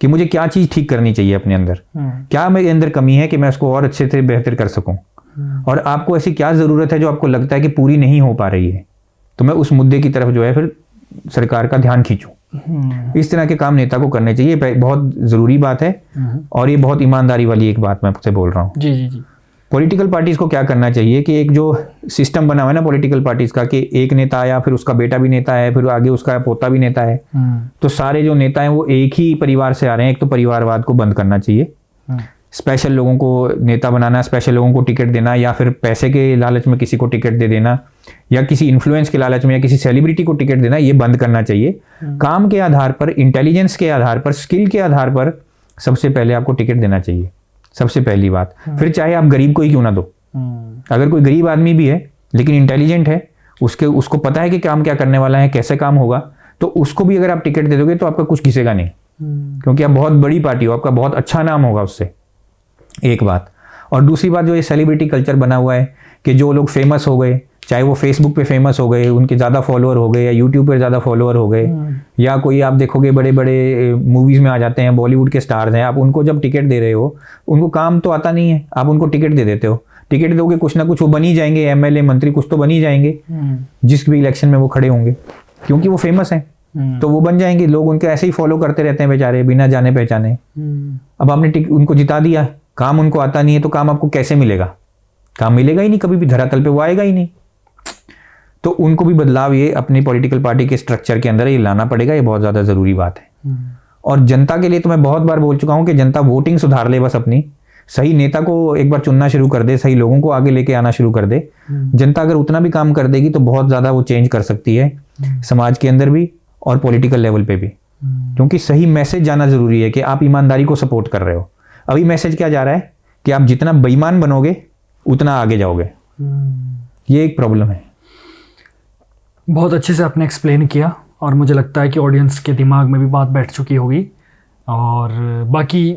कि मुझे क्या चीज़ ठीक करनी चाहिए अपने अंदर, क्या मेरे अंदर कमी है कि मैं उसको और अच्छे से बेहतर कर सकूं, और आपको ऐसी क्या ज़रूरत है जो आपको लगता है कि पूरी नहीं हो पा रही है, तो मैं उस मुद्दे की तरफ जो है फिर सरकार का ध्यान खींचूं। इस तरह के काम नेता को करने चाहिए, बहुत ज़रूरी बात है। और ये बहुत ईमानदारी वाली एक बात मैं आपसे बोल रहा हूँ। जी। पॉलिटिकल पार्टीज को क्या करना चाहिए कि एक जो सिस्टम बना हुआ है ना पॉलिटिकल पार्टीज का, कि एक नेता आया, फिर उसका बेटा भी नेता है, फिर आगे उसका पोता भी नेता है, तो सारे जो नेता हैं वो एक ही परिवार से आ रहे हैं। एक तो परिवारवाद को बंद करना चाहिए, स्पेशल लोगों को नेता बनाना, स्पेशल लोगों को टिकट देना, या फिर पैसे के लालच में किसी को टिकट दे देना, या किसी इन्फ्लुएंस के लालच में या किसी सेलिब्रिटी को टिकट देना, ये बंद करना चाहिए। काम के आधार पर, इंटेलिजेंस के आधार पर, स्किल के आधार पर सबसे पहले आपको टिकट देना चाहिए, सबसे पहली बात। फिर चाहे आप गरीब को ही क्यों ना दो, अगर कोई गरीब आदमी भी है लेकिन इंटेलिजेंट है, उसको पता है कि काम क्या करने वाला है, कैसे काम होगा, तो उसको भी अगर आप टिकट दे दोगे तो आपका कुछ घिसेगा नहीं, क्योंकि आप बहुत बड़ी पार्टी हो, आपका बहुत अच्छा नाम होगा उससे। एक बात। और दूसरी बात, जो ये सेलिब्रिटी कल्चर बना हुआ है कि जो लोग फेमस हो गए, चाहे वो फेसबुक पे फेमस हो गए, उनके ज़्यादा फॉलोअर हो गए, या यूट्यूब पर ज़्यादा फॉलोअर हो गए, या कोई आप देखोगे बड़े बड़े मूवीज़ में आ जाते हैं, बॉलीवुड के स्टार्स हैं, आप उनको जब टिकट दे रहे हो, उनको काम तो आता नहीं है, आप उनको टिकट दे देते हो। टिकट दोगे कुछ ना कुछ वो बन ही जाएंगे, एमएलए मंत्री कुछ तो बन ही जाएंगे, जिस भी इलेक्शन में वो खड़े होंगे, क्योंकि वो फेमस हैं, तो वो बन जाएंगे। लोग उनके ऐसे ही फॉलो करते रहते हैं बेचारे, बिना जाने पहचाने। अब आपने उनको जिता दिया, काम उनको आता नहीं है, तो काम आपको कैसे मिलेगा? काम मिलेगा ही नहीं, कभी भी धरातल पे वो आएगा ही नहीं। तो उनको भी बदलाव ये अपनी पॉलिटिकल पार्टी के स्ट्रक्चर के अंदर ये लाना पड़ेगा, ये बहुत ज़्यादा ज़रूरी बात है। और जनता के लिए तो मैं बहुत बार बोल चुका हूँ कि जनता वोटिंग सुधार ले, बस अपनी सही नेता को एक बार चुनना शुरू कर दे, सही लोगों को आगे लेके आना शुरू कर दे। जनता अगर उतना भी काम कर देगी तो बहुत ज़्यादा वो चेंज कर सकती है, समाज के अंदर भी और पॉलिटिकल लेवल पे भी। क्योंकि सही मैसेज जाना ज़रूरी है कि आप ईमानदारी को सपोर्ट कर रहे हो। अभी मैसेज क्या जा रहा है कि आप जितना बेईमान बनोगे उतना आगे जाओगे। ये एक प्रॉब्लम है। बहुत अच्छे से आपने एक्सप्लेन किया और मुझे लगता है कि ऑडियंस के दिमाग में भी बात बैठ चुकी होगी। और बाकी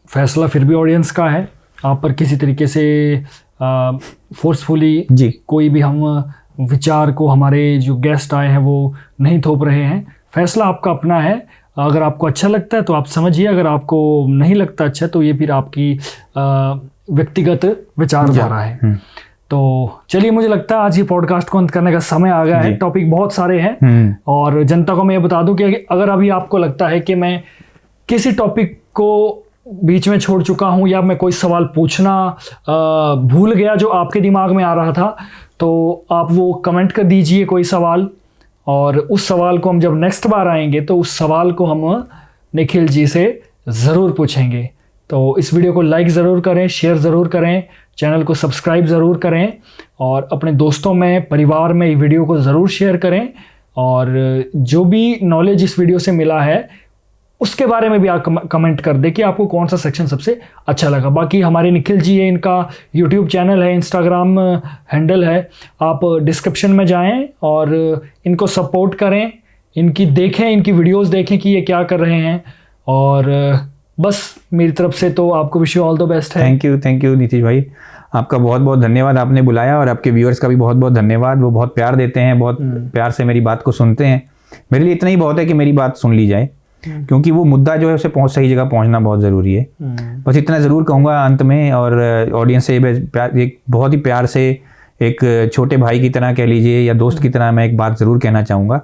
फैसला फिर भी ऑडियंस का है, आप पर किसी तरीके से फोर्सफुली जी कोई भी हम विचार को हमारे जो गेस्ट आए हैं वो नहीं थोप रहे हैं। फैसला आपका अपना है। अगर आपको अच्छा लगता है तो आप समझिए, अगर आपको नहीं लगता अच्छा तो ये फिर आपकी व्यक्तिगत विचारधारा है। तो चलिए, मुझे लगता है आज ये पॉडकास्ट को अंत करने का समय आ गया है। टॉपिक बहुत सारे हैं और जनता को मैं ये बता दूं कि अगर अभी आपको लगता है कि मैं किसी टॉपिक को बीच में छोड़ चुका हूं या मैं कोई सवाल पूछना भूल गया जो आपके दिमाग में आ रहा था, तो आप वो कमेंट कर दीजिए कोई सवाल, और उस सवाल को हम जब नेक्स्ट बार आएंगे तो उस सवाल को हम निखिल जी से ज़रूर पूछेंगे। तो इस वीडियो को लाइक ज़रूर करें, शेयर ज़रूर करें, चैनल को सब्सक्राइब ज़रूर करें और अपने दोस्तों में, परिवार में ये वीडियो को ज़रूर शेयर करें। और जो भी नॉलेज इस वीडियो से मिला है उसके बारे में भी आप कमेंट कर दें कि आपको कौन सा सेक्शन सबसे अच्छा लगा। बाकी हमारे निखिल जी है, इनका यूट्यूब चैनल है, इंस्टाग्राम हैंडल है, आप डिस्क्रिप्शन में जाएं और इनको सपोर्ट करें, इनकी देखें, इनकी वीडियोस देखें कि ये क्या कर रहे हैं। और बस मेरी तरफ से तो आपको wish you all the best है। थैंक यू नीतीश भाई, आपका बहुत बहुत धन्यवाद, आपने बुलाया, और आपके व्यूअर्स का भी बहुत बहुत धन्यवाद। वो बहुत प्यार देते हैं, बहुत प्यार से मेरी बात को सुनते हैं। मेरे लिए इतना ही बहुत है कि मेरी बात सुन ली जाए, क्योंकि वो मुद्दा जो है उसे सही जगह पहुंचना बहुत ज़रूरी है। बस इतना ज़रूर कहूँगा अंत में, और ऑडियंस से एक बहुत ही प्यार से, एक छोटे भाई की तरह कह लीजिए या दोस्त की तरह, मैं एक बात ज़रूर कहना चाहूँगा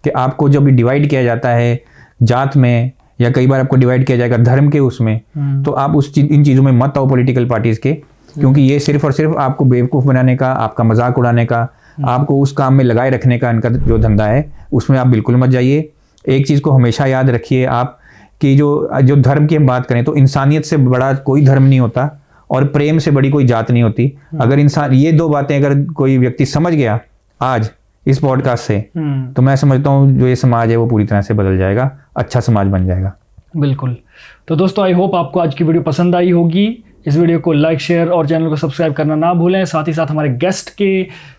कि आपको जब डिवाइड किया जाता है जात में, या कई बार आपको डिवाइड किया जाएगा धर्म के उसमें, तो आप इन चीज़ों में मत आओ पॉलिटिकल पार्टीज़ के, क्योंकि ये सिर्फ और सिर्फ आपको बेवकूफ़ बनाने का, आपका मजाक उड़ाने का, आपको उस काम में लगाए रखने का इनका जो धंधा है, उसमें आप बिल्कुल मत जाइए। एक चीज़ को हमेशा याद रखिए आप कि जो धर्म की हम बात करें तो इंसानियत से बड़ा कोई धर्म नहीं होता और प्रेम से बड़ी कोई जात नहीं होती। अगर इंसान ये दो बातें अगर कोई व्यक्ति समझ गया आज इस पॉडकास्ट से, तो मैं समझता हूँ जो ये समाज है वो पूरी तरह से बदल जाएगा, अच्छा समाज बन जाएगा। बिल्कुल। तो दोस्तों, आई होप आपको आज की वीडियो पसंद आई होगी। इस वीडियो को लाइक, शेयर और चैनल को सब्सक्राइब करना ना भूलें। साथ ही साथ हमारे गेस्ट के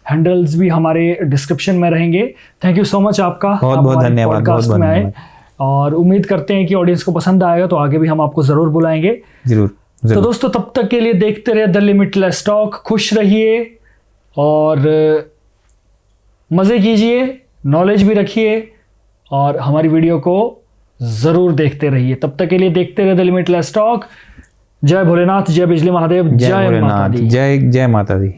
हैंडल्स भी हमारे डिस्क्रिप्शन में रहेंगे। थैंक यू सो मच आपका, बहुत बहुत धन्यवाद, बहुत बहुत धन्यवाद। और उम्मीद करते हैं कि ऑडियंस को पसंद आएगा, तो आगे भी हम आपको ज़रूर बुलाएंगे। जरूर। तो दोस्तों, तब तक के लिए देखते रहिए द लिमिटलेस टॉक। खुश रहिए और मज़े कीजिए, नॉलेज भी रखिए और हमारी वीडियो को ज़रूर देखते रहिए। तब तक के लिए देखते रहिए द लिमिटलेस टॉक। जय भोलेनाथ, जय बिजली महादेव, जय माता दी। जय माता दी।